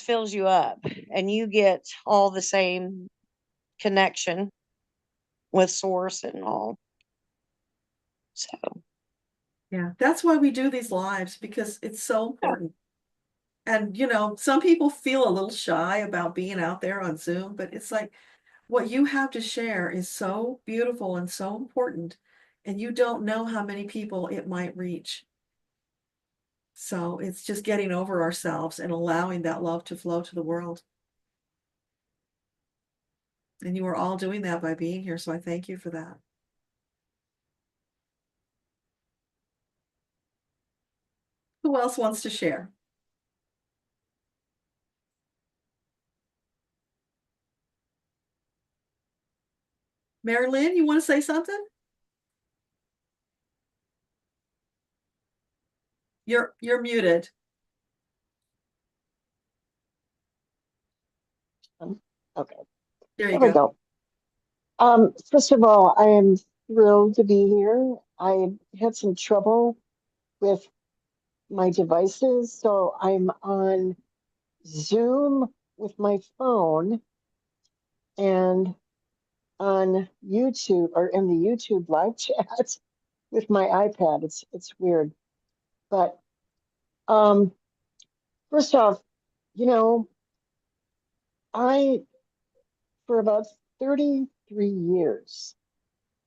fills you up, and you get all the same connection with source and all. So Yeah, that's why we do these lives, because it's so important. And, some people feel a little shy about being out there on Zoom, but it's like what you have to share is so beautiful and so important, and you don't know how many people it might reach. So it's just getting over ourselves and allowing that love to flow to the world. And you are all doing that by being here, so I thank you for that. Who else wants to share? Mary Lynn, you want to say something? You're muted. Okay, There you there we go. go. First of all, I am thrilled to be here. I had some trouble with my devices, so I'm on Zoom with my phone and on YouTube, or in the YouTube live chat with my iPad. It's weird. But first off, you know, I for about 33 years,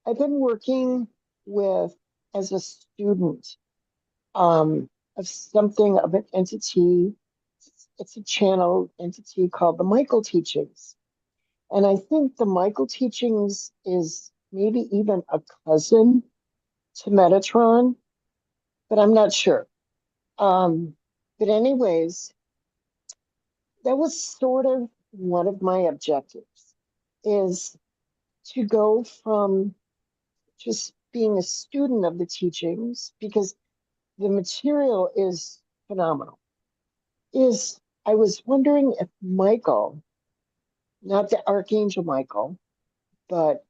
I've been working with as a student of something of an entity. It's a channel entity called the Michael Teachings. And I think the Michael Teachings is maybe even a cousin to Metatron, but I'm not sure. But anyways, that was sort of one of my objectives, is to go from just being a student of the teachings, because the material is phenomenal. I was wondering if Michael, not the Archangel Michael, but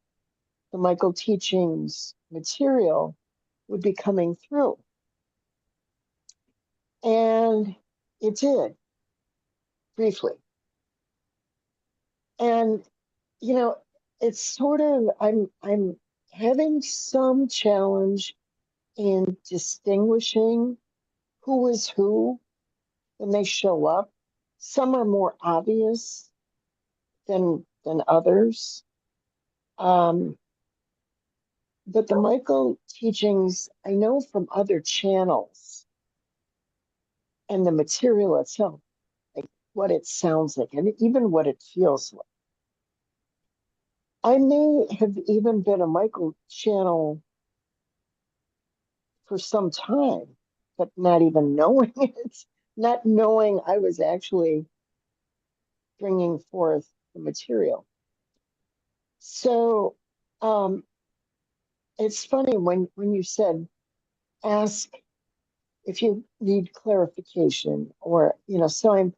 the Michael teachings material would be coming through. And it did, briefly. And, you know, it's sort of, I'm having some challenge in distinguishing who is who when they show up. Some are more obvious than others. But the Michael teachings, I know from other channels and the material itself, like what it sounds like and even what it feels like. I may have even been a Michael channel for some time, but not even knowing it, not knowing I was actually bringing forth the material. So it's funny when you said, ask if you need clarification, or, you know, so I'm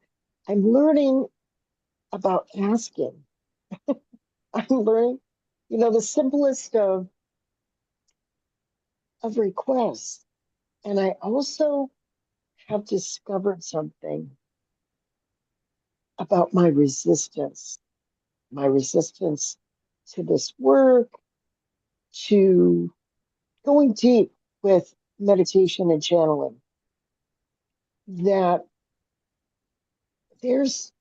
learning about asking. I'm learning, you know, the simplest of requests. And I also have discovered something about my resistance to this work, to going deep with meditation and channeling, that there's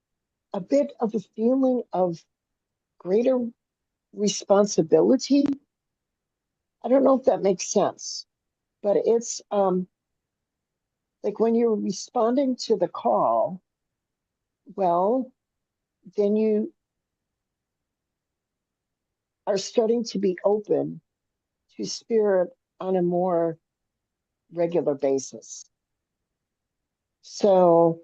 a bit of a feeling of greater responsibility. I don't know if that makes sense, but it's like when you're responding to the call, well, then you are starting to be open to spirit on a more regular basis. So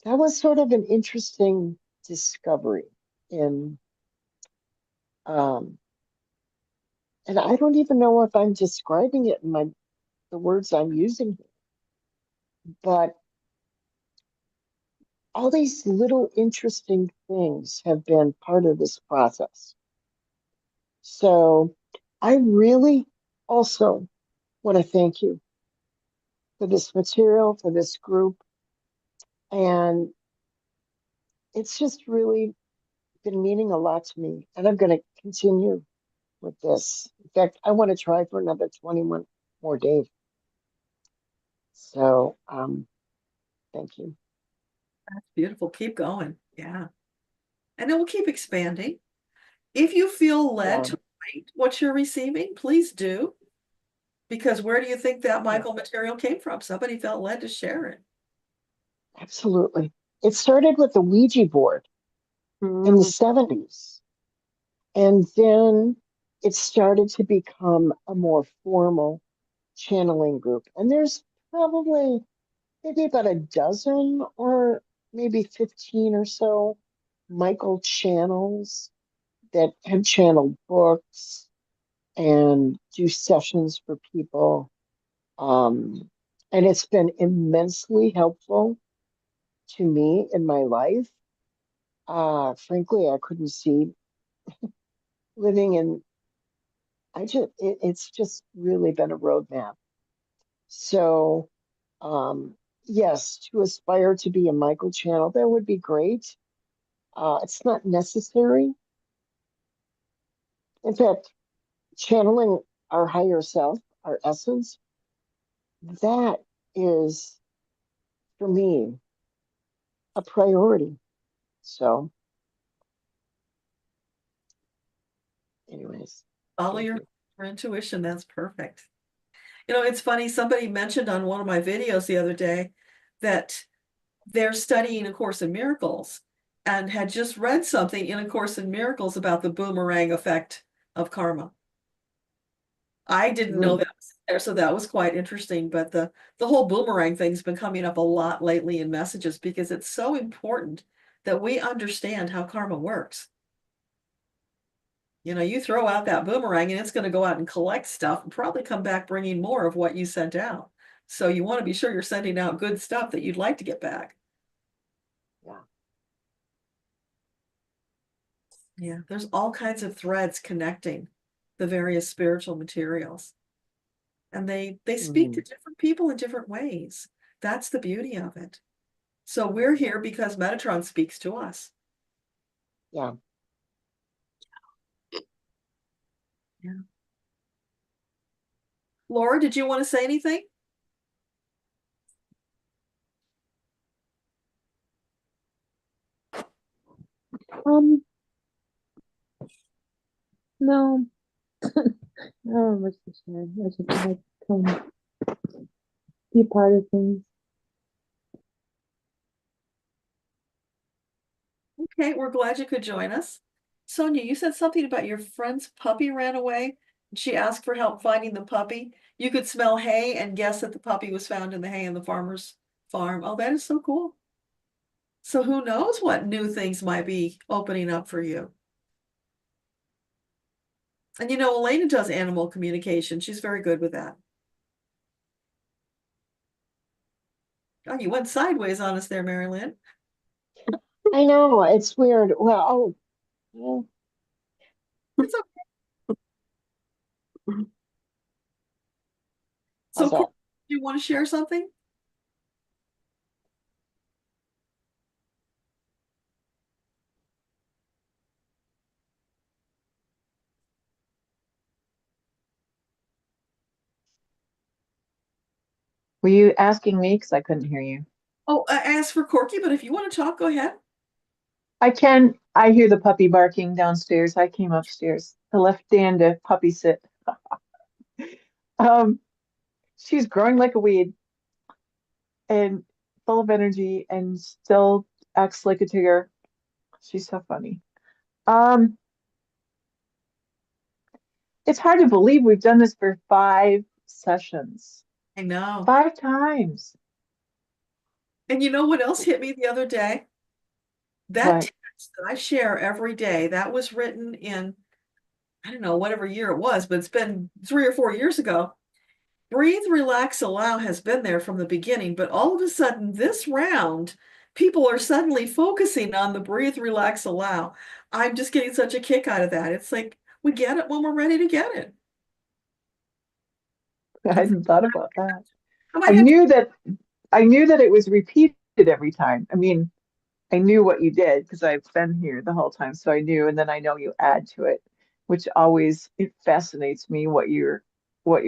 that was sort of an interesting discovery in and I don't even know if I'm describing it in the words I'm using here, but all these little interesting things have been part of this process. So I really also want to thank you for this material, for this group. And it's just really been meaning a lot to me. And I'm going to continue with this. In fact, I want to try for another 21 more days. So thank you. That's beautiful. Keep going. Yeah. And it will keep expanding. If you feel led to write what you're receiving, please do. Because where do you think that Michael material came from? Somebody felt led to share it. Absolutely. It started with the Ouija board in the 70s. And then it started to become a more formal channeling group. And there's probably maybe about a dozen or maybe 15 or so Michael channels that have channeled books and do sessions for people. And it's been immensely helpful to me in my life. Frankly, I couldn't see living in, it's just really been a roadmap. So, yes, to aspire to be a Michael channel, that would be great. It's not necessary. In fact, channeling our higher self, our essence, that is, for me, a priority. So, anyways. Follow your intuition. That's perfect. You know, it's funny. Somebody mentioned on one of my videos the other day that they're studying A Course in Miracles and had just read something in A Course in Miracles about the boomerang effect of karma. I didn't know that was there, so that was quite interesting. But the whole boomerang thing's been coming up a lot lately in messages because it's so important that we understand how karma works. You know, you throw out that boomerang and it's going to go out and collect stuff and probably come back bringing more of what you sent out. So you want to be sure you're sending out good stuff that you'd like to get back. Yeah. Yeah, there's all kinds of threads connecting the various spiritual materials. And they speak to different people in different ways. That's the beauty of it. So we're here because Metatron speaks to us. Yeah. Yeah. Laura, did you want to say anything? No, I don't know much to share. I just like come be a part of things. Okay, we're glad you could join us. Sonia, you said something about your friend's puppy ran away. She asked for help finding the puppy. You could smell hay and guess that the puppy was found in the hay in the farmer's farm. Oh, that is so cool. So who knows what new things might be opening up for you? And you know, Elena does animal communication. She's very good with that. Oh, you went sideways on us there, Mary Lynn. I know, it's weird. Well, oh, It's okay. So, how's that? Courtney, do you want to share something? Were you asking me? Because I couldn't hear you. Oh, I asked for Corky, but if you want to talk, go ahead. I can. I hear the puppy barking downstairs. I came upstairs. I left Dan to puppy sit. Um, she's growing like a weed and full of energy and still acts like a tiger. She's so funny. Um, it's hard to believe we've done this for 5 sessions. I know. 5 times. And you know what else hit me the other day? That What? text that I share every day, that was written in, I don't know, whatever year it was, but it's been 3 or 4 years ago. Breathe, relax, allow has been there from the beginning, but all of a sudden, this round, people are suddenly focusing on the breathe, relax, allow. I'm just getting such a kick out of that. It's like we get it when we're ready to get it. I hadn't thought about that. I I might have knew that it was repeated every time. I mean, I knew what you did because I've been here the whole time, so I knew, and then I know you add to it, which always it fascinates me what your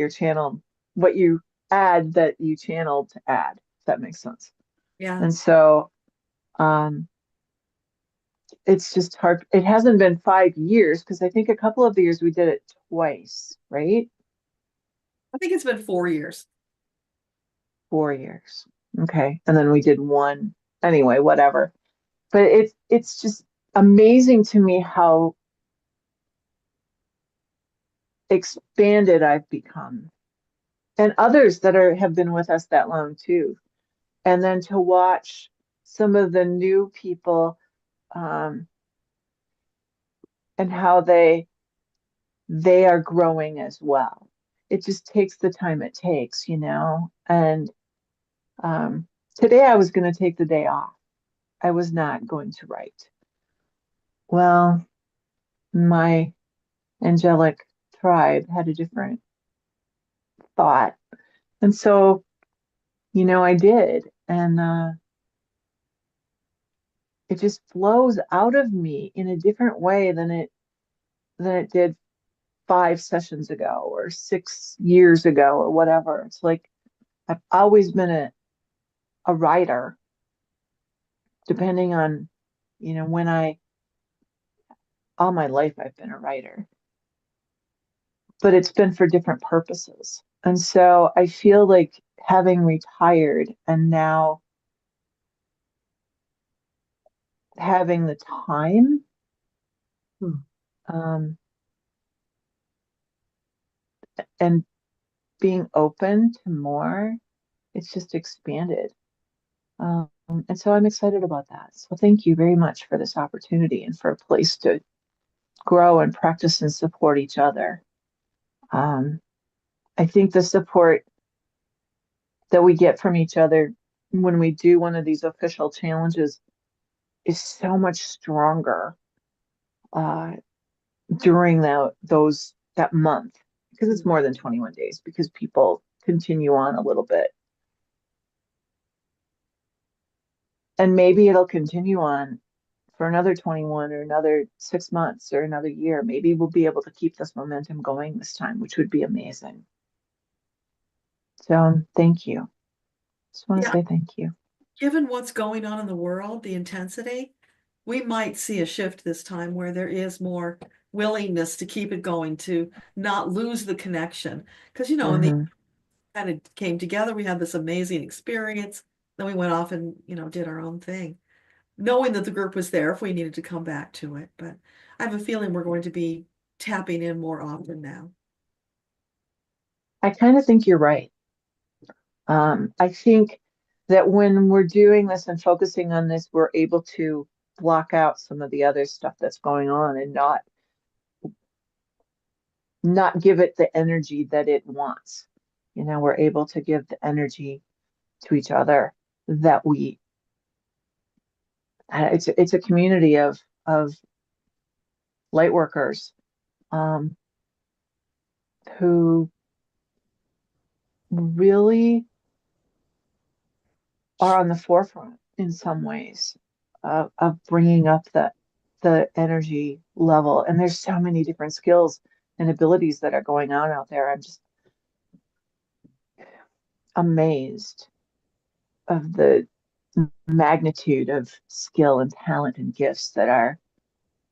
channel, what you add that you channeled to add, if that makes sense. yeah. And so it's just hard. It hasn't been 5 years because I think a couple of the years we did it twice, right? I think it's been 4 years. 4 years. Okay. And then we did one anyway, whatever. But it's just amazing to me how expanded I've become. And others that have been with us that long too. And then to watch some of the new people and how they are growing as well. It just takes the time it takes, you know. And today I was going to take the day off. I was not going to write. Well, my angelic tribe had a different thought. And so, you know, I did. And it just flows out of me in a different way than it did 5 sessions ago or 6 years ago or whatever. It's like I've always been a writer, depending on, you know, all my life I've been a writer, but it's been for different purposes. And so I feel like having retired and now having the time and being open to more, it's just expanded. And so I'm excited about that. So thank you very much for this opportunity and for a place to grow and practice and support each other. I think the support that we get from each other when we do one of these official challenges is so much stronger during those that month, because it's more than 21 days, because people continue on a little bit. And maybe it'll continue on for another 21 or another 6 months or another year. Maybe we'll be able to keep this momentum going this time, which would be amazing. So thank you. Just want to Yeah. say thank you. Given what's going on in the world, the intensity, we might see a shift this time where there is more willingness to keep it going, to not lose the connection. Because, in the Mhm. kind of came together, we had this amazing experience. Then we went off and, did our own thing, knowing that the group was there if we needed to come back to it. But I have a feeling we're going to be tapping in more often now. I kind of think you're right. I think that when we're doing this and focusing on this, we're able to block out some of the other stuff that's going on and not give it the energy that it wants. We're able to give the energy to each other that it's a community of light workers who really are on the forefront in some ways of bringing up the energy level. And there's so many different skills and abilities that are going on out there. I'm just amazed of the magnitude of skill and talent and gifts that are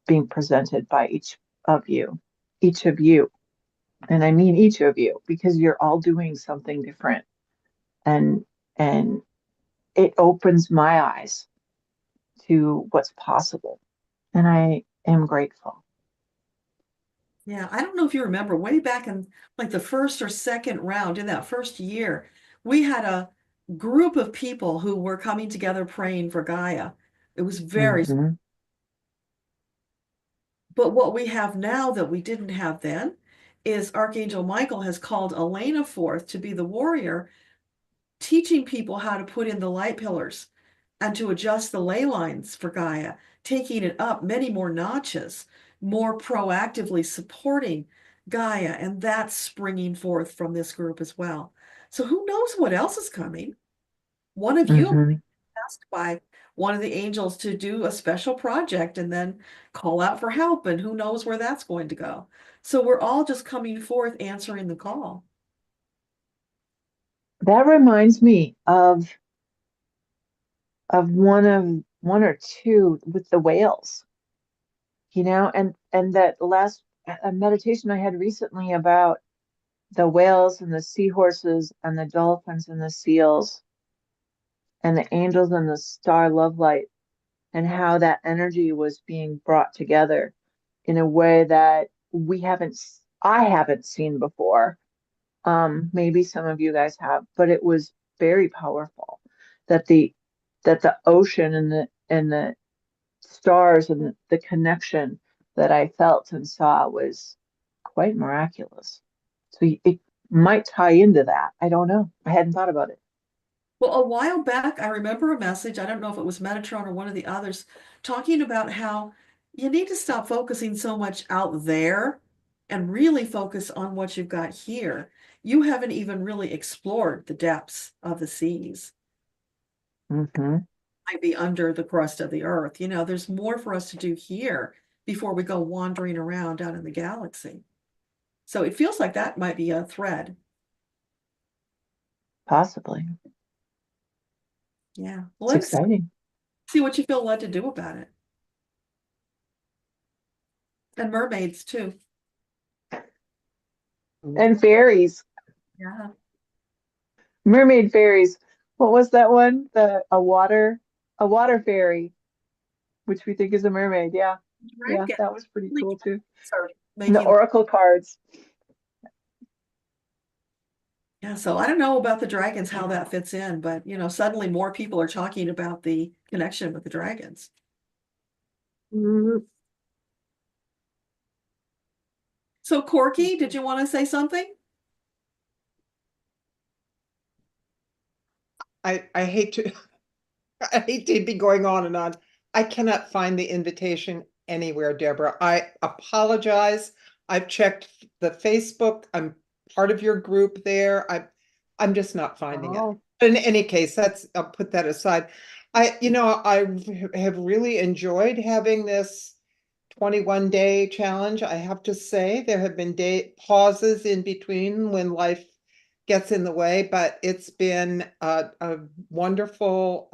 being presented by each of you. And I mean each of you, because you're all doing something different. And it opens my eyes to what's possible. And I am grateful. Yeah, I don't know if you remember way back in like the first or second round in that first year, we had a group of people who were coming together praying for Gaia. It was very, Mhm. but what we have now that we didn't have then is Archangel Michael has called Elena forth to be the warrior, teaching people how to put in the light pillars and to adjust the ley lines for Gaia, taking it up many more notches, more proactively supporting Gaia. And that's springing forth from this group as well. So who knows what else is coming? One of you Mhm. asked by one of the angels to do a special project and then call out for help, and who knows where that's going to go. So we're all just coming forth answering the call. That reminds me of one or two with the whales, and that last meditation I had recently about the whales and the seahorses and the dolphins and the seals and the angels and the star love light, and how that energy was being brought together in a way that I haven't seen before. Maybe some of you guys have, but it was very powerful that the ocean and the stars and the connection that I felt and saw was quite miraculous. So it might tie into that. I don't know. I hadn't thought about it. Well, a while back, I remember a message, I don't know if it was Metatron or one of the others, talking about how you need to stop focusing so much out there and really focus on what you've got here. You haven't even really explored the depths of the seas. Mm-hmm. Might be under the crust of the earth. There's more for us to do here before we go wandering around out in the galaxy. So it feels like that might be a thread. Possibly. Yeah. It's Let's exciting. see what you feel led to do about it. And mermaids too. And fairies, Yeah. mermaid fairies. What was that one? A water fairy, which we think is a mermaid. Yeah. Yeah, Dragon. that was pretty cool too. Sorry, And the making oracle cards. yeah, so I don't know about the dragons, how that fits in, but suddenly more people are talking about the connection with the dragons. So Corky, did you want to say something? I hate to I hate to be going on and on. I cannot find the invitation anywhere, Deborah. I apologize. I've checked the Facebook. I'm part of your group there. I'm just not finding it. Oh. In any case, I'll put that aside. I have really enjoyed having this 21-day challenge. I have to say there have been pauses in between when life gets in the way, but it's been a wonderful,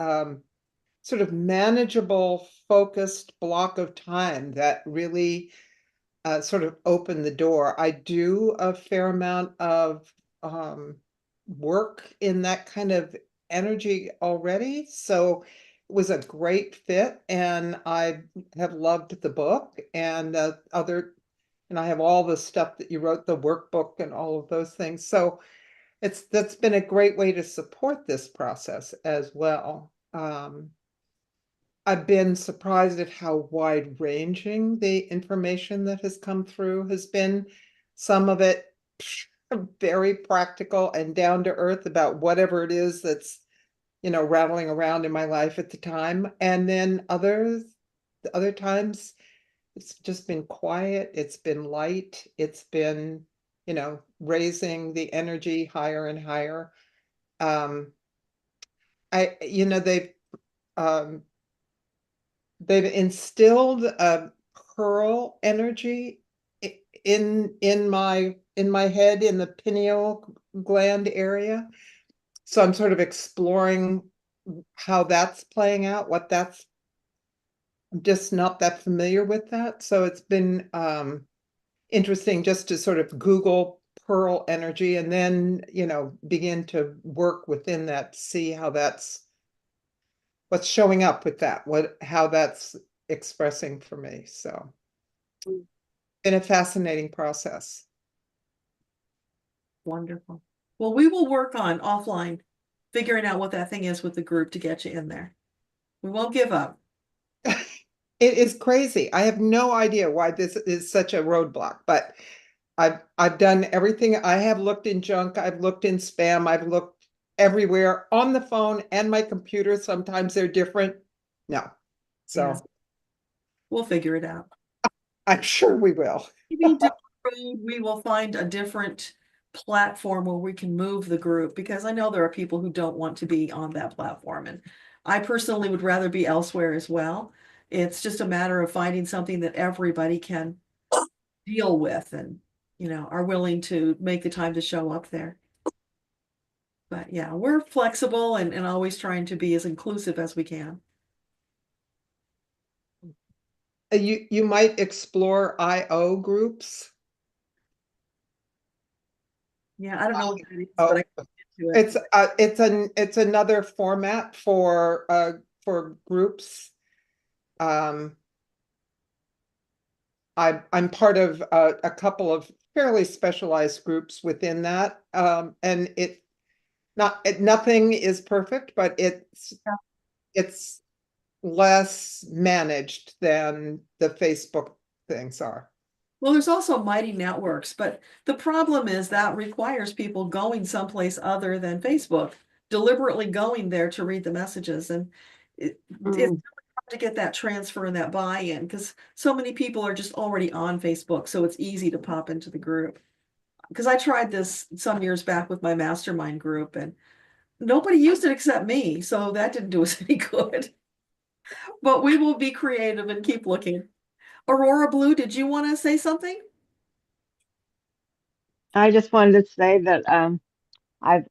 sort of manageable, focused block of time that really sort of opened the door. I do a fair amount of work in that kind of energy already, so it was a great fit, and I have loved the book and and I have all the stuff that you wrote, the workbook and all of those things. So that's been a great way to support this process as well. I've been surprised at how wide-ranging the information that has come through has been. Some of it very practical and down to earth about whatever it is that's, rattling around in my life at the time. And then other times, it's just been quiet, it's been light, it's been, raising the energy higher and higher. Um, they've instilled a pearl energy in my head, in the pineal gland area. So I'm sort of exploring how that's playing out, I'm just not that familiar with that. So it's been interesting just to sort of Google pearl energy and then, begin to work within that, see how what's showing up with that, how that's expressing for me. So been a fascinating process. Wonderful. Well, we will work on offline, figuring out what that thing is with the group to get you in there. We won't give up. It is crazy. I have no idea why this is such a roadblock, but I've done everything. I have looked in junk, I've looked in spam, I've looked everywhere on the phone and my computer. Sometimes they're different. No. So Yes. We'll figure it out. I'm sure we will. Maybe down the road, we will find a different platform where we can move the group, because I know there are people who don't want to be on that platform, and I personally would rather be elsewhere as well. It's just a matter of finding something that everybody can deal with and, are willing to make the time to show up there. But yeah, we're flexible and always trying to be as inclusive as we can. You might explore IO groups. Yeah, I don't know what that is, but I can get into it. It's another format for groups. I'm part of a couple of fairly specialized groups within that, and nothing is perfect, but it's less managed than the Facebook things are. Well, there's also Mighty Networks, but the problem is that requires people going someplace other than Facebook, deliberately going there to read the messages. And it's really hard to get that transfer and that buy-in, because so many people are just already on Facebook, so it's easy to pop into the group. Because I tried this some years back with my mastermind group, and nobody used it except me, so that didn't do us any good. But we will be creative and keep looking. Aurora Blue, did you want to say something? I just wanted to say that I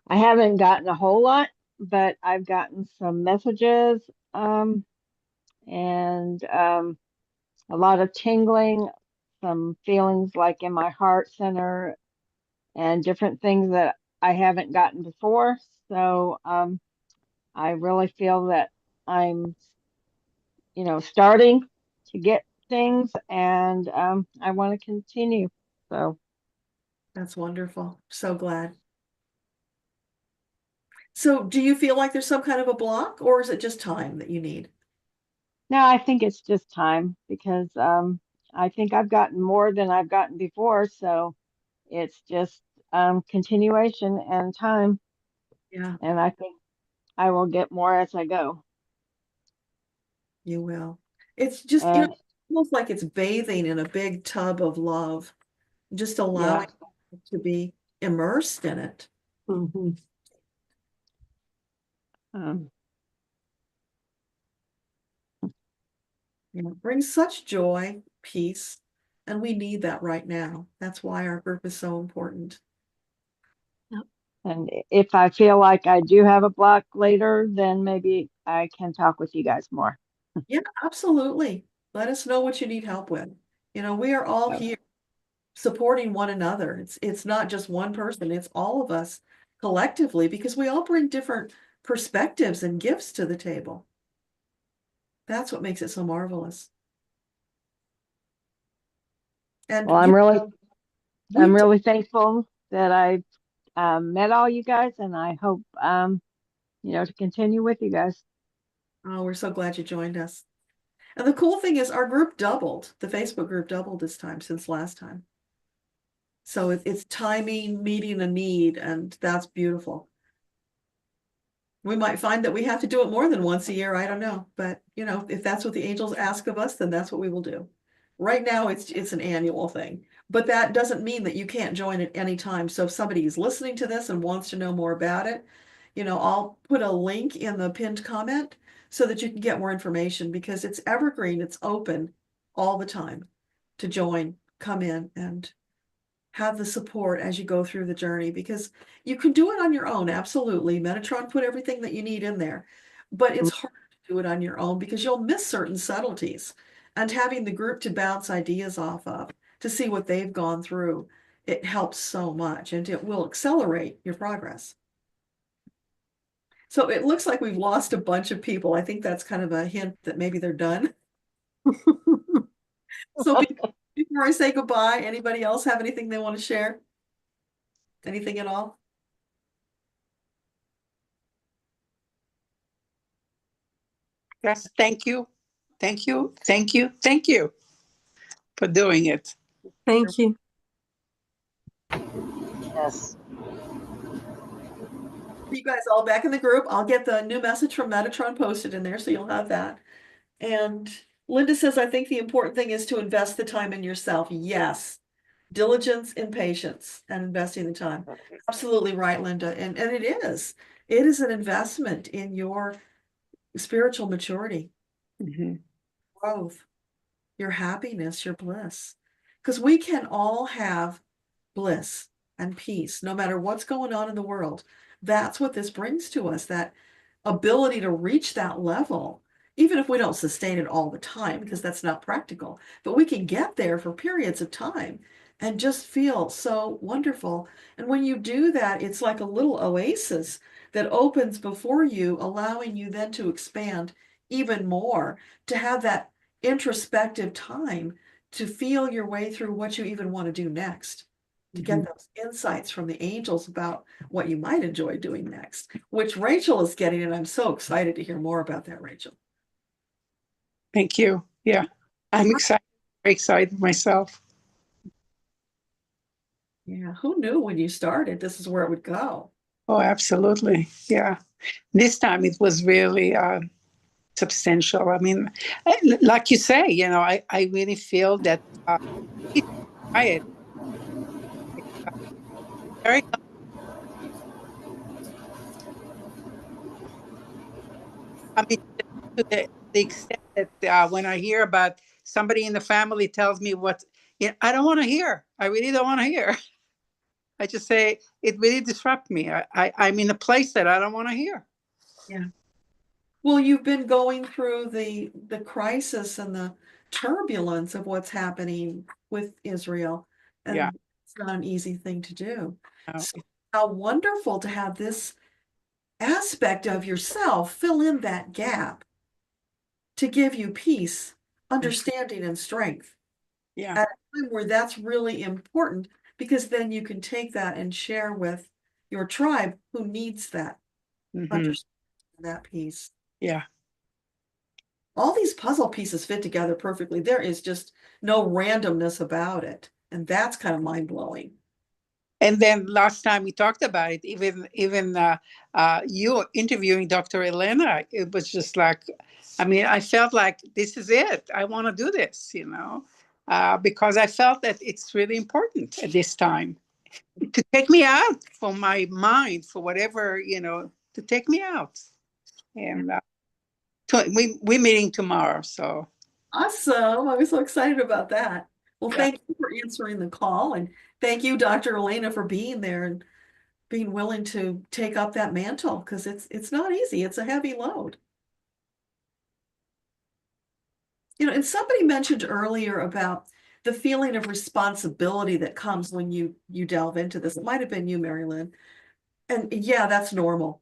haven't gotten a whole lot, but I've gotten some messages and a lot of tingling, some feelings like in my heart center and different things that I haven't gotten before. So I really feel that I'm, starting to get things, and I want to continue. So That's wonderful. So glad. So do you feel like there's some kind of a block, or is it just time that you need? no, I think it's just time because I think I've gotten more than I've gotten before. So it's just continuation and time. Yeah, And I think I will get more as I go. you will. It's just, And almost like it's bathing in a big tub of love, just allowing to be immersed in it. Mhm. Um, You know, it brings such joy, peace, and we need that right now. That's why our group is so important. and if I feel like I do have a block later, then maybe I can talk with you guys more. Yeah, absolutely. Let us know what you need help with. You know, we are all here supporting one another. It's not just one person, it's all of us collectively because we all bring different perspectives and gifts to the table. That's what makes it so marvelous. And Well, yeah, I'm we really thankful that I met all you guys, and I hope to continue with you guys. oh, we're so glad you joined us. And the cool thing is our group doubled. The Facebook group doubled this time since last time. So it's timing, meeting a need, and that's beautiful. We might find that we have to do it more than once a year. I don't know. But, you know, if that's what the angels ask of us, then that's what we will do. Right now, it's an annual thing. But that doesn't mean that you can't join at any time. So if somebody is listening to this and wants to know more about it, you know, I'll put a link in the pinned comment so that you can get more information because it's evergreen. It's open all the time to join, come in, and have the support as you go through the journey because you can do it on your own. Absolutely. Metatron put everything that you need in there, but it's hard to do it on your own because you'll miss certain subtleties, and having the group to bounce ideas off of to see what they've gone through, it helps so much and it will accelerate your progress. So it looks like we've lost a bunch of people. I think that's kind of a hint that maybe they're done. So before I say goodbye, anybody else have anything they want to share? Anything at all? Yes, thank you. Thank you. Thank you. Thank you for doing it. Thank you. Yes. You guys all back in the group. I'll get the new message from Metatron posted in there, so you'll have that. And Linda says, I think the important thing is to invest the time in yourself. Yes. Diligence and patience and investing the time. Absolutely right, Linda. And it is. It is an investment in your spiritual maturity, growth, your happiness, your bliss. Because we can all have bliss and peace, no matter what's going on in the world. That's what this brings to us, that ability to reach that level, even if we don't sustain it all the time, because that's not practical, but we can get there for periods of time and just feel so wonderful. And when you do that, it's like a little oasis that opens before you, allowing you then to expand even more, to have that introspective time to feel your way through what you even want to do next, to get those insights from the angels about what you might enjoy doing next, which Rachel is getting, and I'm so excited to hear more about that, Rachel. Thank you. Yeah, I'm excited. Very excited myself. Yeah, who knew when you started this is where it would go? Oh, absolutely. Yeah. This time it was really substantial. I mean, like you say, I really feel that it's quiet. Very, I mean, to the extent that when I hear about somebody in the family tells me what, I don't want to hear. I really don't want to hear. I just say it really disrupts me. I'm in a place that I don't want to hear. Yeah. Well, you've been going through the crisis and the turbulence of what's happening with Israel, and Yeah. it's not an easy thing to do. No. So how wonderful to have this aspect of yourself fill in that gap to give you peace, understanding, and strength Yeah. at a time where that's really important, because then you can take that and share with your tribe who needs that understanding, that peace. Yeah. All these puzzle pieces fit together perfectly. There is just no randomness about it. And that's kind of mind-blowing. And then last time we talked about it, even you interviewing Dr. Elena, it was just like I mean, I felt like this is it. I want to do this, because I felt that it's really important at this time to take me out from my mind for whatever, to take me out. And we're meeting tomorrow, so. Awesome. I was so excited about that. Well, Yeah. thank you for answering the call, and thank you, Dr. Elena, for being there and being willing to take up that mantle, because it's not easy. It's a heavy load. And somebody mentioned earlier about the feeling of responsibility that comes when you delve into this. It might have been you, Mary Lynn. And yeah, that's normal.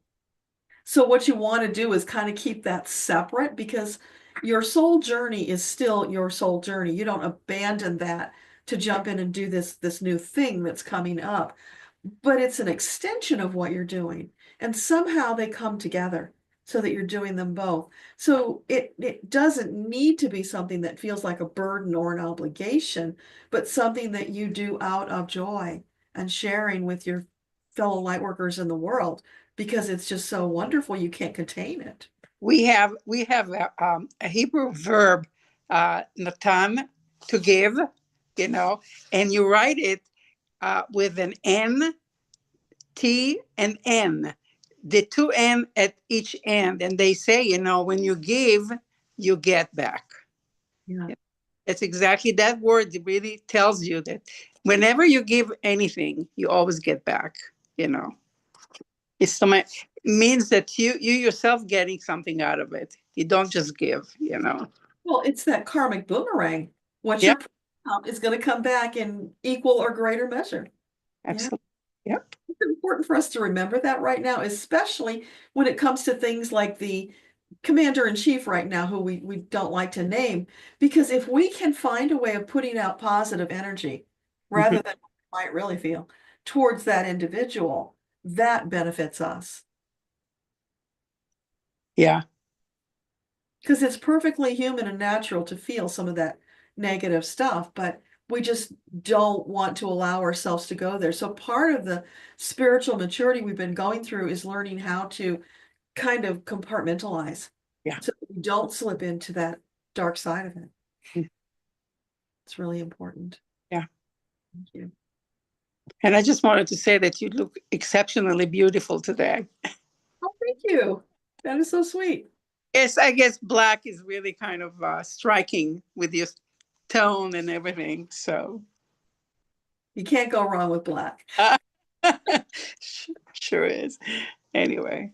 So what you want to do is kind of keep that separate, because your soul journey is still your soul journey. You don't abandon that to jump in and do this new thing that's coming up, but it's an extension of what you're doing. And somehow they come together so that you're doing them both. So it doesn't need to be something that feels like a burden or an obligation, but something that you do out of joy and sharing with your fellow light workers in the world, because it's just so wonderful you can't contain it. We have a Hebrew verb, natan, to give, and you write it with an N, T, and N, the two N at each end. And they say, when you give, you get back. Yeah. It's exactly that word. It really tells you that whenever you give anything, you always get back, It means that you yourself getting something out of it. You don't just give, Well, it's that karmic boomerang. What Yep. you're putting out is going to come back in equal or greater measure. Absolutely. Yep. It's important for us to remember that right now, especially when it comes to things like the commander-in-chief right now, who we don't like to name, because if we can find a way of putting out positive energy rather than what we might really feel towards that individual, that benefits us. Yeah. Because it's perfectly human and natural to feel some of that negative stuff, but we just don't want to allow ourselves to go there. So part of the spiritual maturity we've been going through is learning how to kind of compartmentalize. Yeah. So we don't slip into that dark side of it. Mm. It's really important. Yeah. Thank you. And I just wanted to say that you look exceptionally beautiful today. Oh, thank you. That is so sweet. Yes, I guess black is really kind of striking with your tone and everything. So you can't go wrong with black. Sure is. Anyway.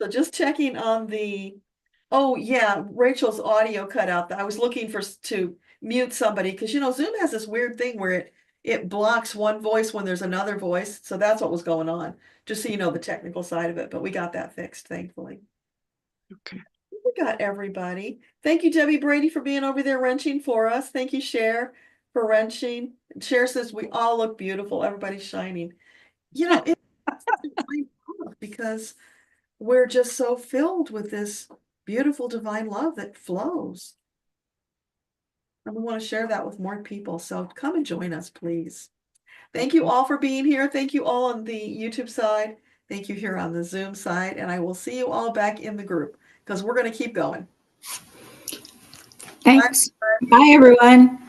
So just checking on the, oh yeah, Rachel's audio cut out. I was looking to mute somebody, because Zoom has this weird thing where it blocks one voice when there's another voice. So that's what was going on, just so you know the technical side of it, but we got that fixed, thankfully. Okay. We got everybody. Thank you, Debbie Brady, for being over there wrenching for us. Thank you, Cher, for wrenching. Cher says we all look beautiful. Everybody's shining. It's because we're just so filled with this beautiful divine love that flows. And we want to share that with more people. So come and join us, please. Thank you all for being here. Thank you all on the YouTube side. Thank you here on the Zoom side. And I will see you all back in the group, because we're going to keep going. Thanks. Bye, everyone.